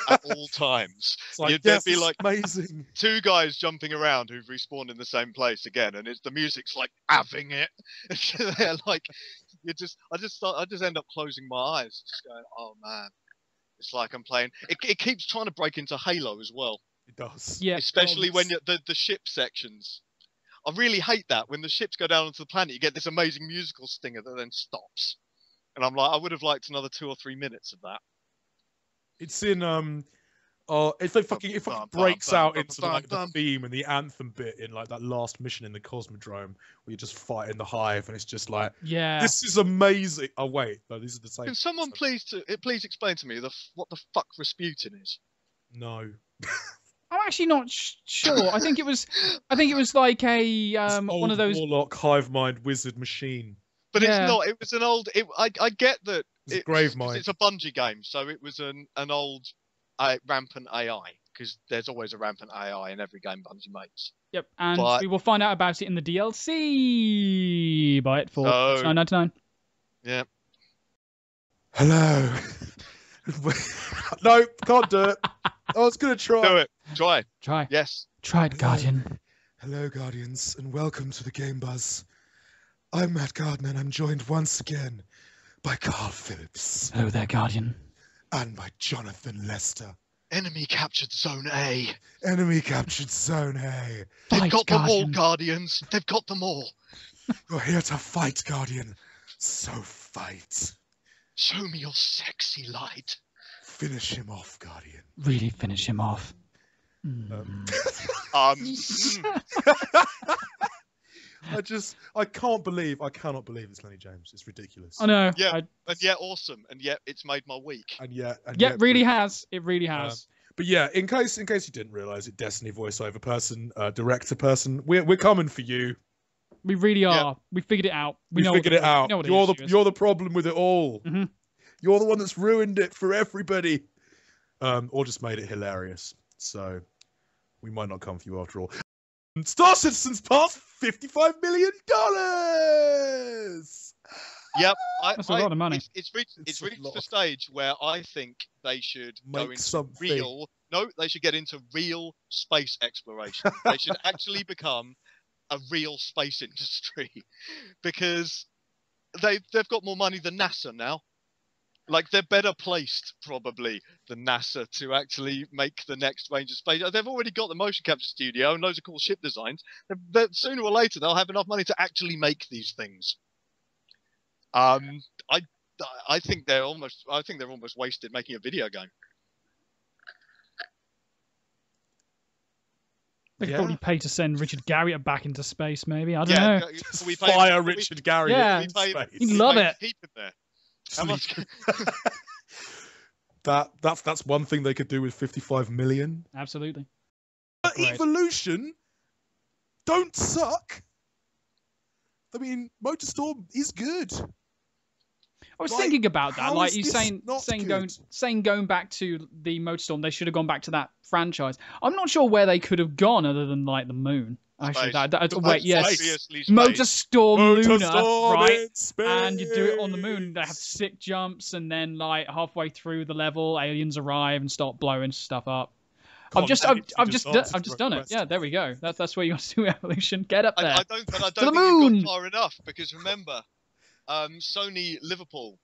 at all times. It's like, There'd yes, be it's like amazing. two guys jumping around who've respawned in the same place again, and the music's like having it. They're like, I just end up closing my eyes, just going, oh man, it's like I'm playing. It keeps trying to break into Halo as well. It does. Yeah. Especially when the ship sections. I really hate that when the ships go down onto the planet. You get this amazing musical stinger that then stops, and I'm like, I would have liked another 2 or 3 minutes of that. It's in if it fucking breaks out into like the theme and the anthem bit in like that last mission in the Cosmodrome where you just fight in the hive and it's just like, Yeah. this is amazing. Oh wait, no, these are the same. Can someone please explain to me what the fuck Rasputin is? No. I'm actually not sure. I think it was like a one of those warlock hive mind wizard machine. But Yeah. it's not. It was an old. I get that It's grave mind. it's a Bungie game, so it was an old rampant AI, because there's always a rampant AI in every game Bungie makes. Yep, and But- we will find out about it in the DLC. Buy it for So- $9.99. Yeah. Hello. No, can't do it. I was gonna try. Do it. Try. Try Yes. it, Guardian. Hello, Guardians, and welcome to the Game Buzz. I'm Matt Gardner, and I'm joined once again by Carl Phillips Hello there, Guardian. and by Jonathan Lester. Enemy captured Zone A. Enemy captured Zone A. They've Fight, got them all, Guardian. Guardians. They've got them all. You're here to fight, Guardian. So fight. Show me your sexy light. Finish him off, Guardian. Really finish him off. I cannot believe it's Lenny James. It's ridiculous. I know. Yeah. And yet awesome. And yet it's made my week. And yet, Really has. It really has. But yeah, in case you didn't realise it, Destiny voiceover person, director person, we're coming for you. We really are. We figured it out. We figured it out. We know what You're the the issue is. you're the problem with it all. Mhm. You're the one that's ruined it for everybody. Or just made it hilarious. So we might not come for you after all. Star Citizen's passed $55 million. Yep. That's a lot of money. It's reached It's a the lot. stage where I think they should go Make into something. real. No, they should get into real space exploration. They should actually become a real space industry, because they've got more money than NASA now. Like, they're better placed probably than NASA to actually make the next range of space. They've already got the motion capture studio and loads of cool ship designs. Sooner or later they'll have enough money to actually make these things. I think they're almost wasted making a video game. They could Yeah. probably pay to send Richard Garriott back into space, maybe. I don't know. Just We pay- fire we- Richard Garriott Yeah. in we pay- space. He'd love Like, it. Keep it there. Sleep. much- That's one thing they could do with 55 million. Absolutely. But Great. Evolution don't suck. I mean, MotorStorm is good. I was Like, thinking about that. how Like is you this saying not going back to the MotorStorm, they should have gone back to that franchise. I'm not sure where they could have gone other than like the moon. Actually, Space. wait, yes, Obviously space. MotorStorm Luna, MotorStorm right? in space. And you do it on the moon. They have sick jumps, and then like halfway through the level, aliens arrive and start blowing stuff up. I've just done it. Yeah, there we go. That's where you want to do Evolution. Get up there. I don't the think you've moon! gone far enough, because remember, Sony Liverpool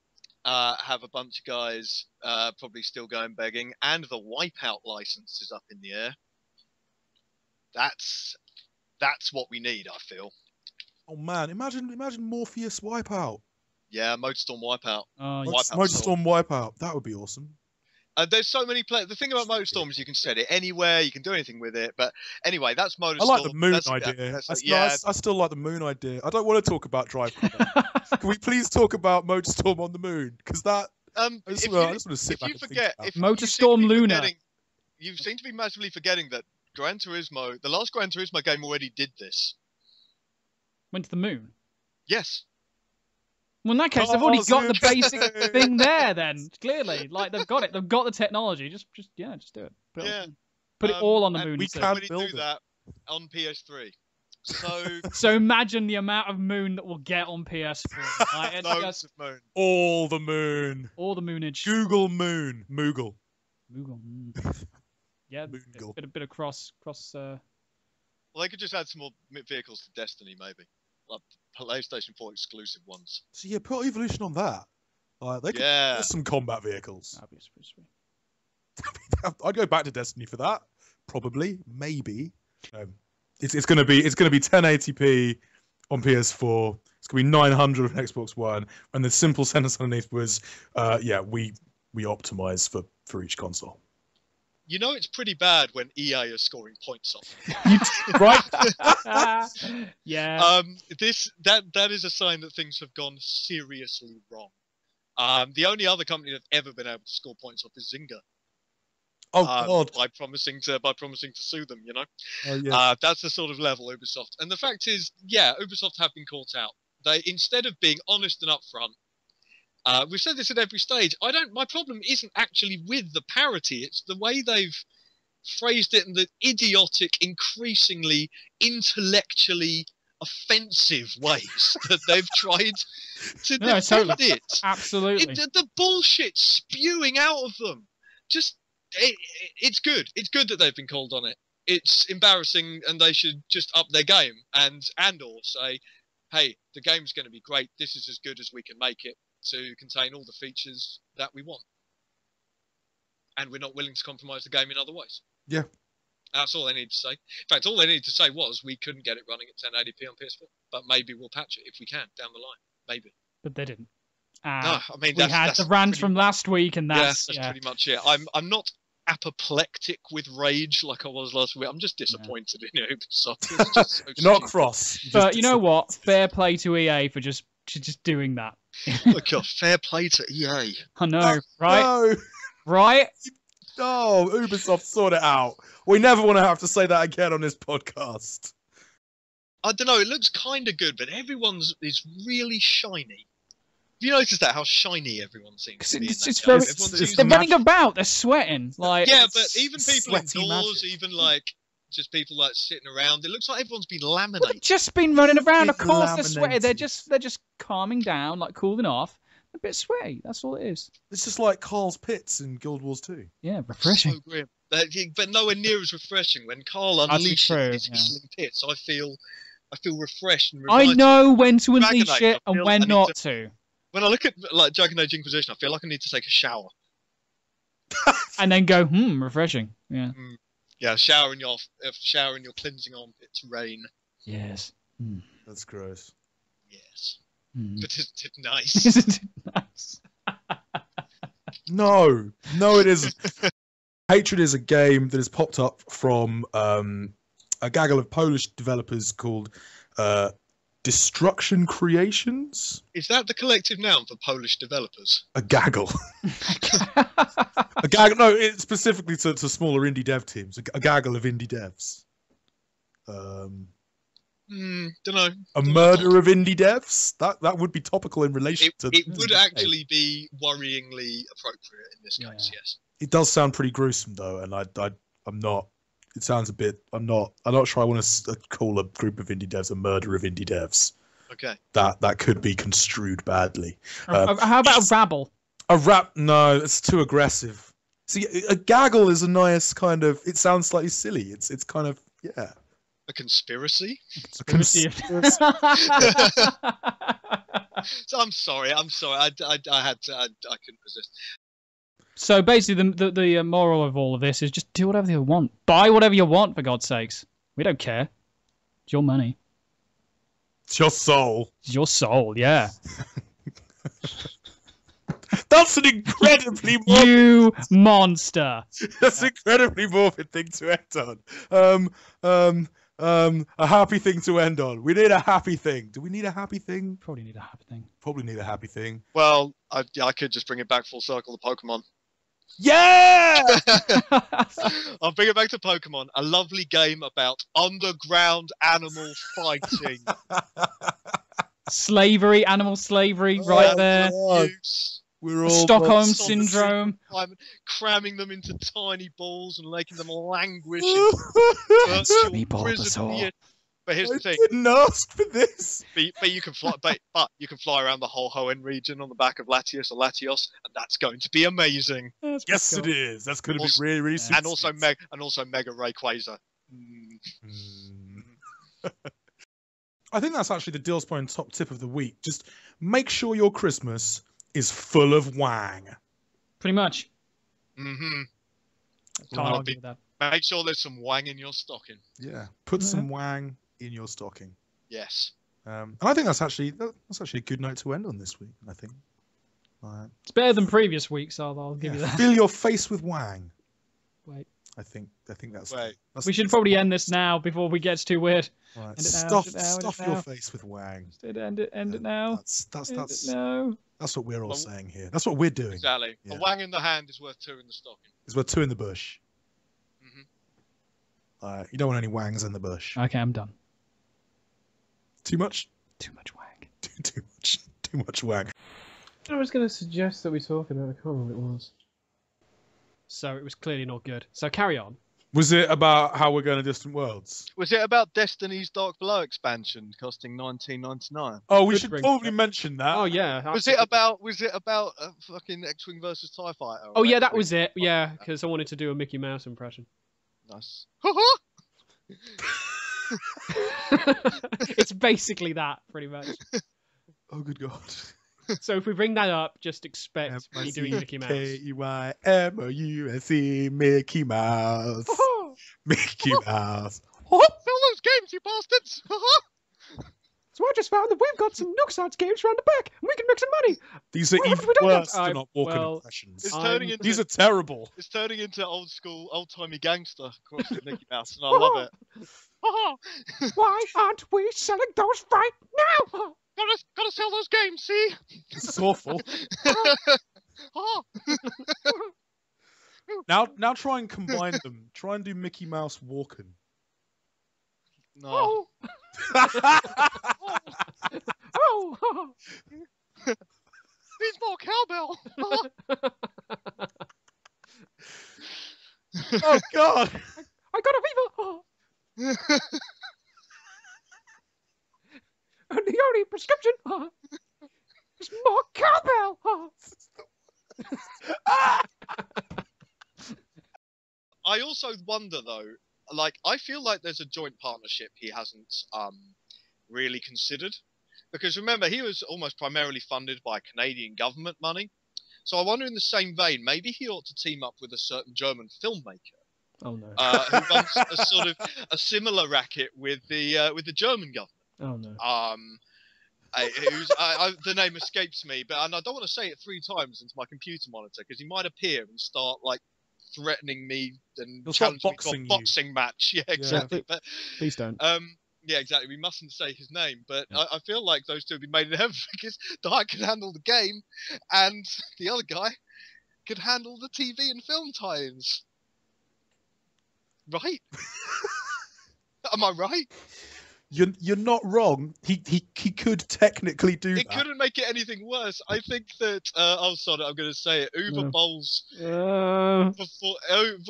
have a bunch of guys probably still going begging, and the Wipeout license is up in the air. That's what we need, I feel. Oh man, imagine Morpheus Wipeout. Yeah, MotorStorm Wipeout. Yes. Wipeout MotorStorm Wipeout. That would be awesome. There's so many players. The thing about MotorStorm is you can set it anywhere, you can do anything with it. But anyway, that's MotorStorm. I like the moon That's- idea. yeah, I still like the moon idea. I don't want to talk about Drive. Can we please talk about MotorStorm on the moon? Because that I just want to sit if back you and think forget, about if it. MotorStorm you seem to be Luna. forgetting- You seem to be massively forgetting that Gran Turismo, the last Gran Turismo game, already did this. Went to the moon. Yes. Well, in that case, they've already got the basic thing there. Then clearly, like they've got it. They've got the technology. Just do it. Put it Yeah. on. Put it all on the moon. we Sir. can When you build do it. that on PS3. So So imagine the amount of moon that we'll get on PS4. Right? It's loads just of moon. All the moon. all the moonage. Google moon. Moogle. Moogle. Yeah, Moongle. bit of cross. Well, they could just add some more vehicles to Destiny, maybe. Like PlayStation 4 exclusive ones. So yeah, put Evolution on that. They could Yeah. put some combat vehicles. That'd be pretty sweet. I'd go back to Destiny for that. Probably, maybe. It's gonna be 1080p on PS4. It's gonna be 900 on Xbox One, and the simple sentence underneath was, we optimize for each console. You know it's pretty bad when EA is scoring points off. Right? Yeah. That is a sign that things have gone seriously wrong. The only other company that's ever been able to score points off is Zynga. Oh God. By promising to sue them, you know. Oh, yeah. That's the sort of level Ubisoft. And the fact is, yeah, Ubisoft have been caught out. They, instead of being honest and upfront, we've said this at every stage. My problem isn't actually with the parity. It's the way they've phrased it in the idiotic, increasingly intellectually offensive ways that they've tried to No, defend totally. it. Absolutely. The bullshit spewing out of them. It's good. It's good that they've been called on it. It's embarrassing, and they should just up their game and/or say, hey, the game's going to be great. This is as good as we can make it to contain all the features that we want. And we're not willing to compromise the game in other ways. Yeah. That's all they need to say. In fact, all they needed to say was we couldn't get it running at 1080p on PS4, but maybe we'll patch it if we can down the line. Maybe. But they didn't. No, I mean, We had that's the rant pretty- from last week, and that's that's pretty much it. I'm not apoplectic with rage like I was last week. I'm just disappointed in Ubisoft. It's just so You're not stupid. cross. But you know what? Fair play to EA for just doing that. Oh God, fair play to EA. I know, right? No. Right? No, Ubisoft, sort it out. We never want to have to say that again on this podcast. I don't know. It looks kind of good, but everyone's is really shiny. Have you noticed that? How shiny everyone seems to be. It's very. it's They're mag- running about. They're sweating. Like Yeah, but even people sweaty indoors, magic. even like just people like sitting around, it looks like everyone's been well, they've laminated. just been running around. Of Been course, they're sweating. They're laminated. just calming down, like cooling off. A bit sweaty. That's all it is. It's just like Carl's pits in Guild Wars 2. Yeah, refreshing. So grim. But nowhere near as refreshing. When Carl That's unleashes true, his yeah. healing pits, I feel refreshed and I revitalized. know when to Dragon unleash Age, it I and feel when I need not to. When I look at like Dragon Age Inquisition, I feel like I need to take a shower. And then go, refreshing. Yeah. Yeah, shower in your cleansing armpits, rain. Yes. That's gross. Yes, Mm. but it's nice. Isn't it nice? No, it isn't. Hatred is a game that has popped up from a gaggle of Polish developers called Destruction Creations. Is that the collective noun for Polish developers? A gaggle. A gaggle. No, it's specifically to smaller indie dev teams. A gaggle of indie devs. Don't know. A murder of indie devs. That would be topical in relation to. It would actually be worryingly appropriate in this case. Yes. It does sound pretty gruesome though, and I'm not. It sounds a bit. I'm not sure I want to call a group of indie devs a murder of indie devs. Okay. That could be construed badly. How about a rabble? A rap? No, it's too aggressive. See, a gaggle is a nice kind of. It sounds slightly silly. It's kind of A conspiracy? So I'm sorry. I couldn't resist. So basically, the moral of all of this is just do whatever you want. Buy whatever you want, for God's sakes. We don't care. It's your money. It's your soul. It's your soul, yeah. That's an incredibly morbid. You monster. That's an incredibly morbid thing to end on. A happy thing to end on. We need a happy thing. Do we need a happy thing? Probably need a happy thing. Probably need a happy thing. Well, I could just bring it back full circle to Pokemon. Yeah! I'll bring it back to Pokemon. A lovely game about underground animal fighting. Slavery, animal slavery, right there. God. Use We're all Stockholm bots on the syndrome. Cramming them into tiny balls and making them languish in virtual prison. But here's the thing: I didn't ask for this. but you can fly, but you can fly around the whole Hoenn region on the back of Latios or Latios, and that's going to be amazing. Yes, it is. That's going to be really, really sweet. And also Mega Rayquaza. I think that's actually the Dealspwn top tip of the week. Just make sure your Christmas is full of wang. Pretty much. Mm-hmm. Can't argue with that. Make sure there's some wang in your stocking. Yeah, put some wang in your stocking. Yes. And I think that's actually a good note to end on this week. I think. It's better than previous weeks, so I'll give you that. Fill your face with wang. Wait. I think that's. We should probably end this now before we get too weird. Right. Stuff your face with wang. End it now. That's what we're all saying here. That's what we're doing. Exactly. Yeah. A wang in the hand is worth 2 in the stocking. It's worth 2 in the bush. Mm-hmm. You don't want any wangs in the bush. Okay, I'm done. Too much? Too much wang. Too much wang. I was going to suggest that we talk about. I can't remember what it was. So it was clearly not good. So carry on. Was it about how we're going to Distant Worlds? Was it about Destiny's Dark Below expansion costing $19.99? Oh, we Good should ring. probably mention that. Oh yeah. Was it about a fucking X-Wing versus TIE fighter? Oh yeah, that was it. Yeah, because I wanted to do a Mickey Mouse impression. Nice. It's basically that, pretty much. Oh, good God. So if we bring that up, just expect me doing Mickey Mouse. K-E-Y-M-O-U-S-E, Mickey Mouse. Mickey Mouse. Sell those games, you bastards! So I just found that we've got some NuxArts games around the back, and we can make some money. These are What even have we done? worse than not walking impressions. It's turning into These are terrible. It's turning into old school, old timey gangster crossing Mickey Mouse, and I love it. Why aren't we selling those right now? Gotta sell those games, see? This is awful. Now try and combine them. Try and do Mickey Mouse walking. No. Oh. Needs more cowbell. Oh God! I got a fever. And the only prescription is more cowbell. I also wonder though, like I feel like there's a joint partnership he hasn't really considered, because remember he was almost primarily funded by Canadian government money. So I wonder, in the same vein, maybe he ought to team up with a certain German filmmaker. Oh no. Who runs a sort of a similar racket with the German government. Oh no. The name escapes me, and I don't want to say it 3 times into my computer monitor because he might appear and start like threatening me and challenging me to a boxing match. Yeah, exactly. But please don't. Yeah, exactly. We mustn't say his name, but I feel like those two have been made in heaven because the guy can handle the game, and the other guy could handle the TV and film tie-ins. Right? Am I right? You're not wrong. He could technically do that. It couldn't make it anything worse. I think that I'm sorry, I'm going to say it. Uwe Boll's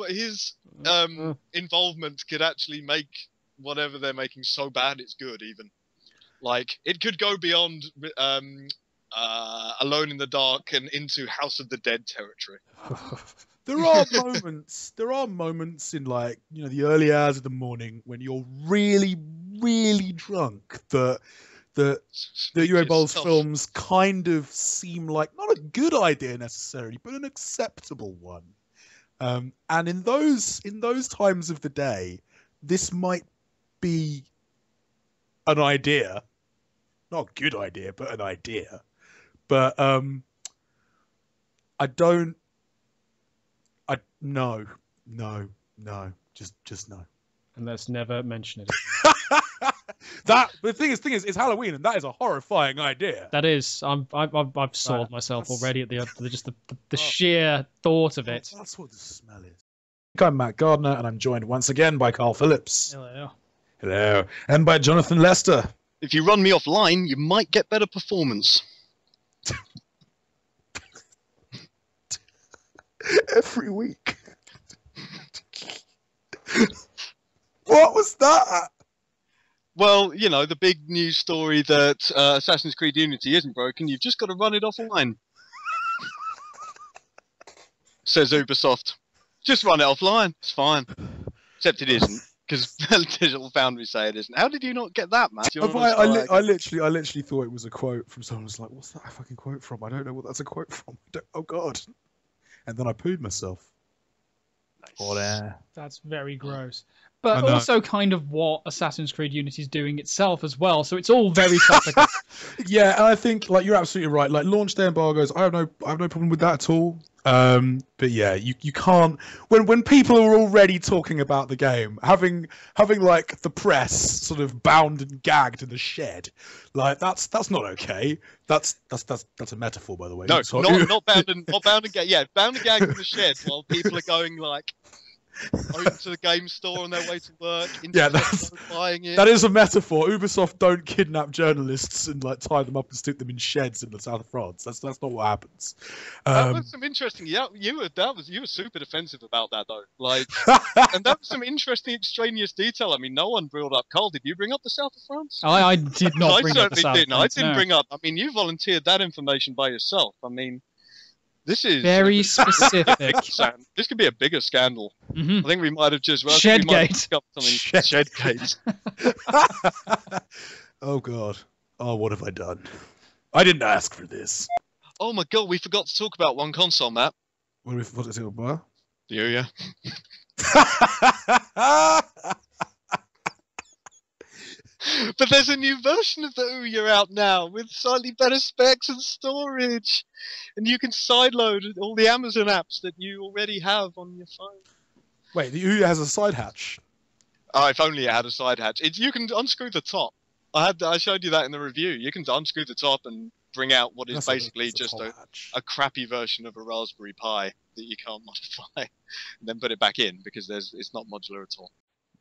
his involvement could actually make whatever they're making so bad it's good. Even like it could go beyond Alone in the Dark and into House of the Dead territory. There are moments in, like, you know, the early hours of the morning when you're really, really drunk that the Uwe Boll's films kind of seem like not a good idea necessarily, but an acceptable one. And in those times of the day, this might be an idea, not a good idea, but an idea. But no, just no. And let's never mention it. The thing is, it's Halloween, and that is a horrifying idea. That is, I've soiled myself already at the sheer thought of it. That's what the smell is. I'm Matt Gardner, and I'm joined once again by Carl Phillips. Hello, and by Jonathan Lester. If you run me offline, you might get better performance. every week. What was that? Well, you know, the big news story that Assassin's Creed Unity isn't broken, you've just got to run it offline. Says Ubisoft. Just run it offline, it's fine. Except it isn't, because Digital Foundry say it isn't. How did you not get that, Matt? I literally thought it was a quote from someone. I was like, what's that fucking quote from? I don't know what that's a quote from. Oh, God. And then I pooed myself. Nice. That's very gross. But also kind of what Assassin's Creed Unity is doing itself as well. So it's all very topical. Yeah, and I think like you're absolutely right. Like launch day embargoes, I have no problem with that at all. But yeah, you can't when people are already talking about the game, having like the press sort of bound and gagged in the shed, like that's not okay. That's a metaphor, by the way. No, So, not bound and gagged. Yeah, bound and gagged in the shed while people are going like over to the game store on their way to work. Yeah, buying it. that is a metaphor. Ubisoft don't kidnap journalists and like tie them up and stick them in sheds in the south of France. That's not what happens. That was some interesting. Yeah, you were super defensive about that though. Like, and that was some interesting extraneous detail. I mean, no one brought up. Carl, did you bring up the south of France? I did not bring up the south. I certainly didn't. France, I didn't bring up. I mean, you volunteered that information by yourself. I mean. This is very specific. This could be a bigger scandal. Mm-hmm. I think we might have just Shedgate. Shedgate. Oh God! Oh, what have I done? I didn't ask for this. Oh my God! We forgot to talk about one console, Matt. What is it about? Yeah. But there's a new version of the Ouya out now with slightly better specs and storage, and you can sideload all the Amazon apps that you already have on your phone. Wait, the Ouya has a side hatch. Oh, if only it had a side hatch. You can unscrew the top. I showed you that in the review. You can unscrew the top and bring out what is basically just a crappy version of a Raspberry Pi that you can't modify, and then put it back in because it's not modular at all.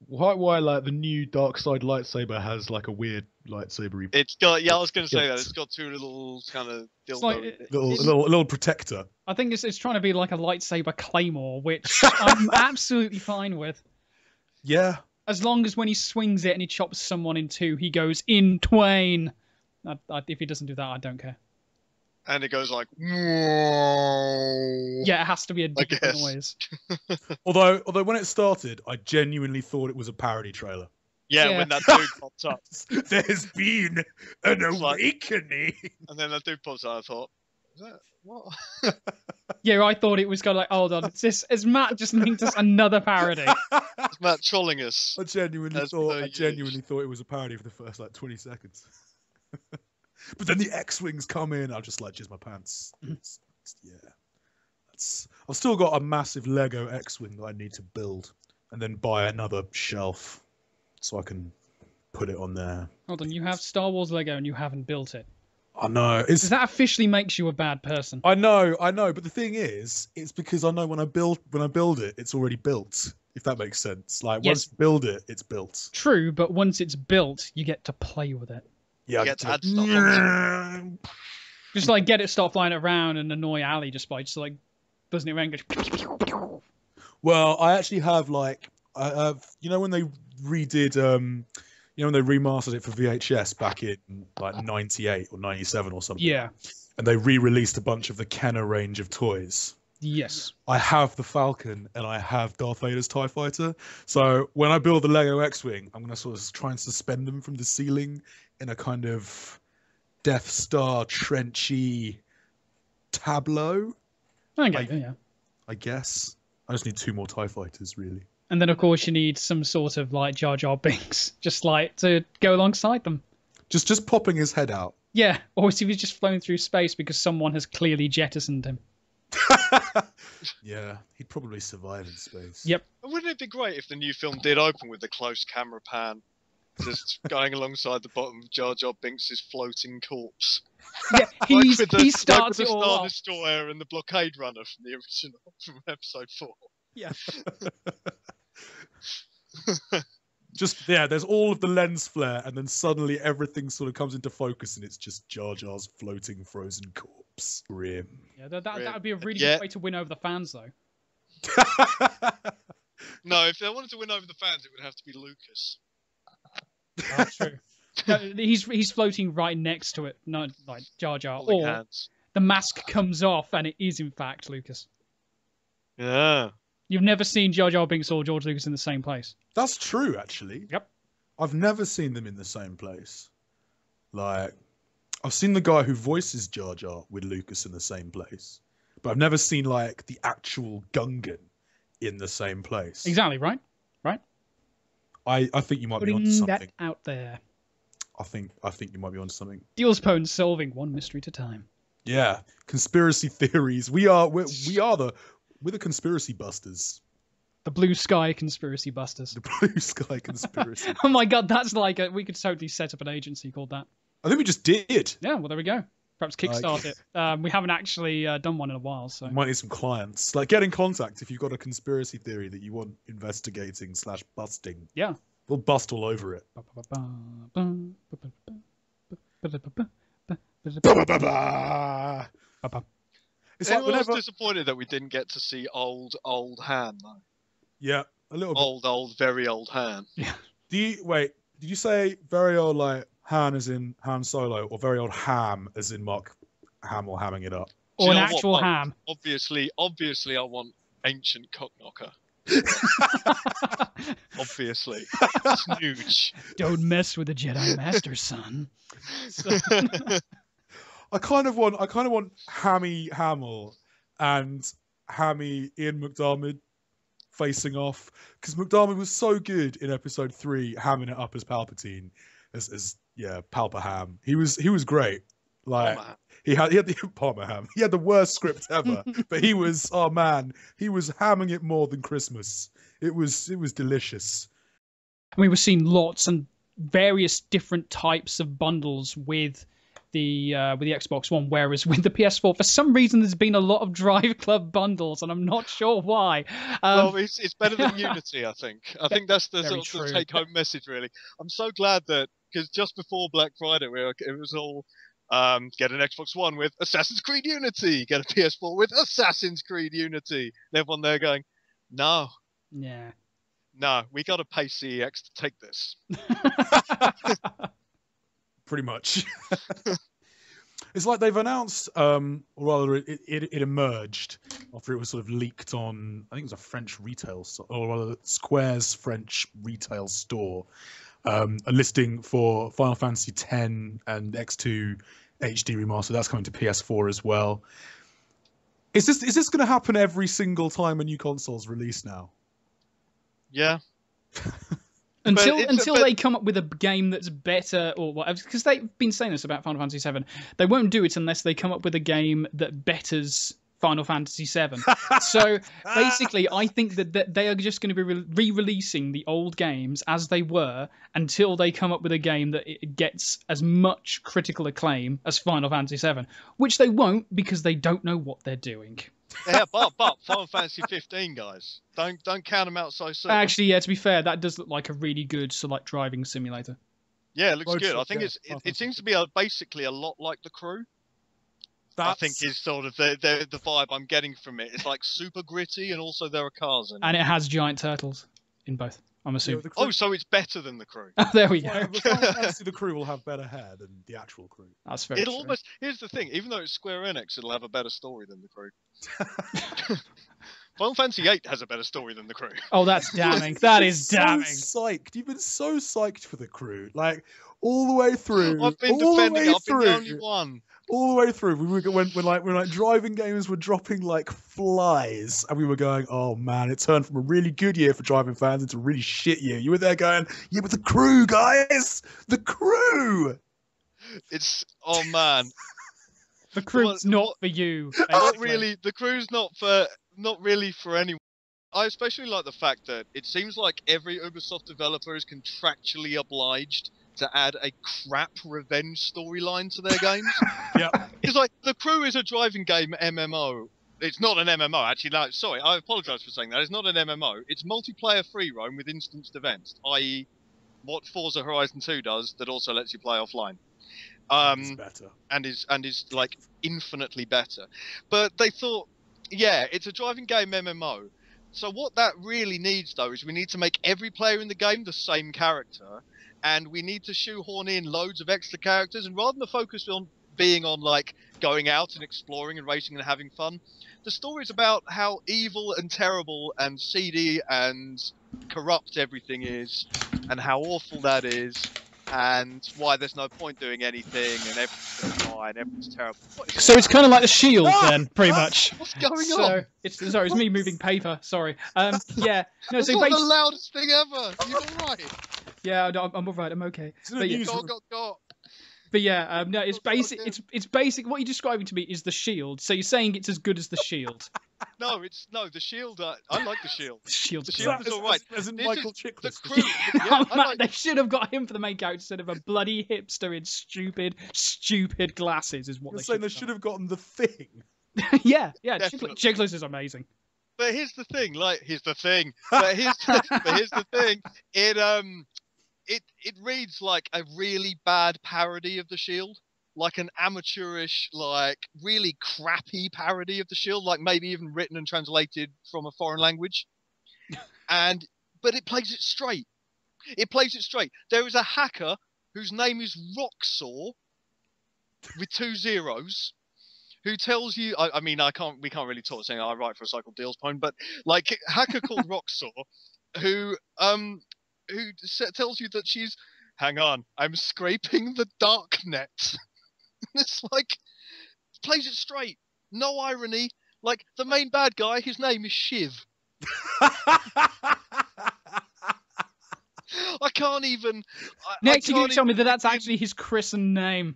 Why like the new dark side lightsaber has like a weird lightsaber? It's got I was going to say that it's got two little kind of little protector. I think it's trying to be like a lightsaber claymore, which I'm absolutely fine with. Yeah. As long as when he swings it and he chops someone in two, he goes in twain. If he doesn't do that, I don't care. And it goes like, yeah, it has to be a different noise. although when it started, I genuinely thought it was a parody trailer. Yeah, when that dude popped up. There's been an awakening. And then that dude pops up, I thought, is that what? Yeah, I thought it was kind of like, hold on, is Matt just making us another parody? Is Matt trolling us? I genuinely thought it was a parody for the first like 20 seconds. But then the X-Wings come in, I'll just like jizz my pants. I've still got a massive Lego X-Wing that I need to build and then buy another shelf so I can put it on there. Hold on, you have Star Wars Lego and you haven't built it. I know. Does that officially makes you a bad person? I know. But the thing is, it's because I know when I build it, it's already built. If that makes sense. Like once you build it, it's built. True, but once it's built, you get to play with it. Yeah, you get to add stuff on. Just like get it, start flying around and annoy Ali just by just like buzzing it around. Well, I actually have like you know when they redid when they remastered it for VHS back in like 98 or 97 or something. Yeah. And they re-released a bunch of the Kenner range of toys. Yes. I have the Falcon and I have Darth Vader's TIE Fighter. So when I build the Lego X-Wing, I'm going to sort of try and suspend them from the ceiling in a kind of Death Star trenchy tableau. I guess. I just need 2 more TIE Fighters, really. And then, of course, you need some sort of like Jar Jar Binks, just like to go alongside them. Just popping his head out. Yeah, or if he's just flown through space because someone has clearly jettisoned him. Yeah, he'd probably survive in space. Yep. Wouldn't it be great if the new film did open with the close camera pan, just going alongside the bottom of Jar Jar Binks' floating corpse? Yeah, he starts like it all the Star off. Destroyer and the Blockade Runner from the original, from episode 4. Yeah. There's all of the lens flare, and then suddenly everything sort of comes into focus, and it's just Jar Jar's floating frozen corpse. Grim. Yeah, that would be a really Yeah. good way to win over the fans, though. No, if they wanted to win over the fans, it would have to be Lucas. That's true. No, he's floating right next to it, not like Jar Jar. Holding Or hands. the mask comes off and it is in fact Lucas. Yeah. You've never seen Jar Jar Binks or George Lucas in the same place. That's true, actually. Yep. I've never seen them in the same place. Like, I've seen the guy who voices Jar Jar with Lucas in the same place, but I've never seen like the actual Gungan in the same place. Exactly, right? Right? I think you might be onto Putting something. that out there. I think you might be onto something. Dealspwn solving one mystery at a time. Yeah, conspiracy theories. We're the conspiracy busters. The Blue Sky Conspiracy Busters. The Blue Sky Conspiracy. Oh my god, that's like we could totally set up an agency called that. I think we just did. Yeah, well there we go. Perhaps kickstart it. We haven't actually done one in a while, so. Might need some clients. Like, get in contact if you've got a conspiracy theory that you want investigating / busting. Yeah. We'll bust all over it. It's like Anyone else whenever. disappointed that we didn't get to see old Han, though? Yeah, a little bit. Old, very old Han. Did you say very old like Han as in Han Solo, or very old Ham as in Mark Hamill hamming it up? Or Do an you know what, actual Bob? ham. Obviously, I want ancient cockknocker. Obviously. Snooch. Don't mess with the Jedi Master, son. I kind of want Hammy Hamill and Hammy Ian McDiarmid facing off, because McDiarmid was so good in episode 3 hamming it up as Palpatine, as Palpa Ham. He was great. Like, he had the Palmer Ham. He had the worst script ever, but he was hamming it more than Christmas. It was delicious. We were seeing lots and various different types of bundles with the Xbox One, whereas with the PS4, for some reason, there's been a lot of Drive Club bundles, and I'm not sure why. Well, it's better than Unity, I think. I think that's the Very sort of true. take-home message, really. I'm so glad that, because just before Black Friday, it was all get an Xbox One with Assassin's Creed Unity, get a PS4 with Assassin's Creed Unity, and everyone there going, no, we got to pay CEX to take this. Pretty much. It's like they've announced, or rather it emerged after it was sort of leaked on, I think it was a French retail, or rather Square's French retail store, a listing for Final Fantasy X and X2 HD remaster. That's coming to PS4 as well. Is this going to happen every single time a new console's released now? Yeah. Until they come up with a game that's better, or whatever, because they've been saying this about Final Fantasy VII. They won't do it unless they come up with a game that betters Final Fantasy VII. So basically, I think that they are just going to be re-releasing the old games as they were until they come up with a game that it gets as much critical acclaim as Final Fantasy VII, which they won't because they don't know what they're doing. Yeah, but Final Fantasy 15, guys, don't count them out so soon. Actually, yeah, to be fair, that does look like a really good select driving simulator. Yeah, it looks Road good. trip, I think yeah. it seems to be basically a lot like The Crew. I think is sort of the vibe I'm getting from it. It's like super gritty, and also there are cars in it. And it has giant turtles in both, I'm assuming. The Crew, So it's better than The Crew. There we go. Final Fantasy the Crew will have better hair than the actual Crew. That's very true. Here's the thing, even though it's Square Enix, it'll have a better story than The Crew. Final Fantasy VIII has a better story than The Crew. Oh, that's damning. That is damning. So psyched. You've been so psyched for the Crew, like all the way through. I've been defending it. I've been the only one. All the way through, we were when driving games were dropping like flies, and we were going, "Oh man, it turned from a really good year for driving fans into a really shit year." You were there going, "Yeah, but the Crew, guys, the Crew." Oh man, The Crew's not for you. not really. The Crew's not really for anyone. I especially like the fact that it seems like every Ubisoft developer is contractually obliged to add a crap revenge storyline to their games. Yeah. It's like, The Crew is a driving game MMO. It's not an MMO, actually. No, sorry, I apologise for saying that. It's not an MMO. It's multiplayer free roam with instanced events, i.e. what Forza Horizon 2 does that also lets you play offline. It's better. and is like infinitely better. But they thought, yeah, it's a driving game MMO. So what that really needs, though, is we need to make every player in the game the same character, and we need to shoehorn in loads of extra characters. And rather than focus on being on like going out and exploring and racing and having fun, the story is about how evil and terrible and seedy and corrupt everything is, and how awful that is, and why there's no point doing anything, and everything's gonna die, and everything's terrible. So it's kind of like the Shield, then, pretty much. What's going So on? it's me moving paper. Sorry. Yeah. No. It's So not the loudest thing ever. You all right? yeah, I'm all right. I'm okay. But yeah, Go. but yeah, no, it's basic. It's basic. What you're describing to me is the Shield. So you're saying it's as good as the Shield. No, the Shield. I like the Shield. Shield's The Shield is all right. As in This Michael is the Chiklis. crew. Oh, I man, like- they should have got him for the main character instead of a bloody hipster in stupid glasses. Is what You're they saying they should have gotten the thing. Yeah. Definitely. Chiklis is amazing. But here's the thing. But here's the thing. It reads like a really bad parody of the Shield. Like an amateurish, like really crappy parody of the Shield, like maybe even written and translated from a foreign language. But it plays it straight. There is a hacker whose name is Roxor with 2 zeros, who tells you. I mean, we can't really talk saying I write for a site called Dealspwn, but like a hacker called Roxor, who tells you that she's. Hang on, I'm scraping the dark net. It's like, plays it straight. No irony. Like, the main bad guy, his name is Shiv. I can't even... Next, you can tell me that that's actually his christened name.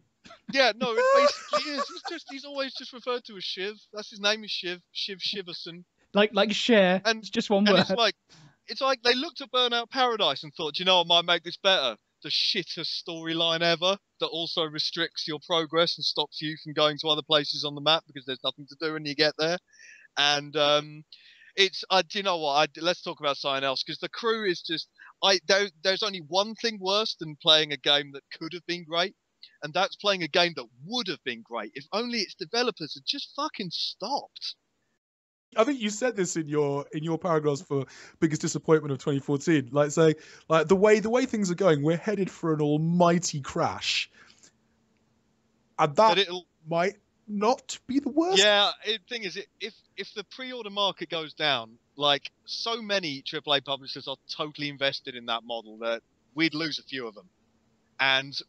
Yeah, no, it basically is. He's always just referred to as Shiv. That's his name is Shiv. Shiv Shiverson. Like share. And it's just one And word. it's like they looked at Burnout Paradise and thought, you know what might make this better? The shittest storyline ever that also restricts your progress and stops you from going to other places on the map because there's nothing to do when you get there. And do you know what? Let's talk about something else, because the crew is just there's only one thing worse than playing a game that could have been great, and that's playing a game that would have been great if only its developers had just fucking stopped. I think you said this in your paragraphs for biggest disappointment of 2014. Like, say, like the way things are going, we're headed for an almighty crash, and that might not be the worst. Yeah, the thing is, if the pre-order market goes down, like so many AAA publishers are totally invested in that model that we'd lose a few of them, and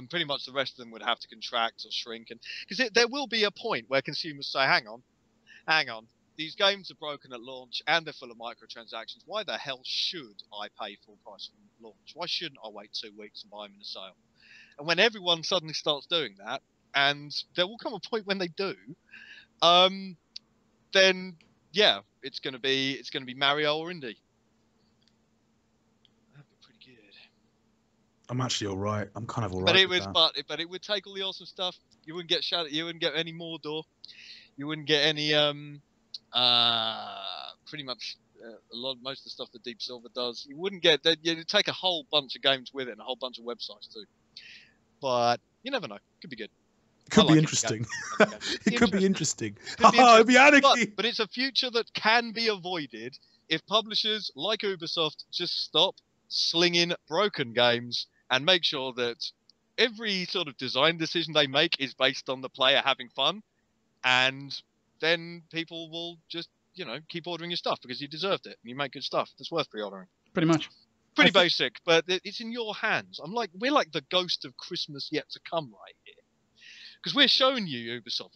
pretty much the rest of them would have to contract or shrink, and because there will be a point where consumers say, hang on, these games are broken at launch and they're full of microtransactions. Why the hell should I pay full price from launch? Why shouldn't I wait 2 weeks and buy them in a sale? And when everyone suddenly starts doing that, and there will come a point when they do, then yeah, it's gonna be Mario or Indie. That'd be pretty good. I'm actually all right. I'm kind of all right. But it would take all the awesome stuff. You wouldn't get Shadow. You wouldn't get any Mordor. You wouldn't get any pretty much most of the stuff that Deep Silver does. You wouldn't get that. You'd take a whole bunch of games with it and a whole bunch of websites too. But you never know. Could be good. It could be interesting. It could be interesting. It'd be anarchy. But it's a future that can be avoided if publishers like Ubisoft just stop slinging broken games and make sure that every sort of design decision they make is based on the player having fun, and then people will just, keep ordering your stuff because you deserved it and you make good stuff that's worth pre-ordering. Pretty much. Pretty basic, but it's in your hands. We're like the ghost of Christmas yet to come right here. Because we're showing you, Ubisoft,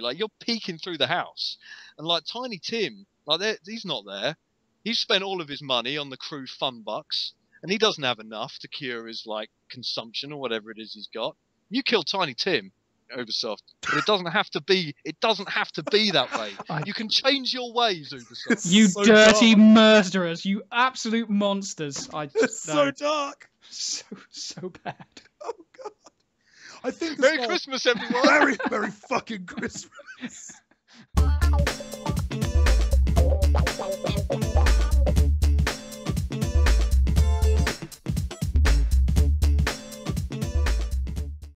like, you're peeking through the house. And, like, Tiny Tim, like, he's not there. He's spent all of his money on the crew fun bucks. And he doesn't have enough to cure his, like, consumption or whatever it is he's got. You kill Tiny Tim, Ubisoft. But it doesn't have to be that way. You can change your ways, Ubisoft. You so dirty murderers. You absolute monsters. It's so dark. So bad. Oh, God. I think Merry Christmas, everyone. Merry fucking Christmas.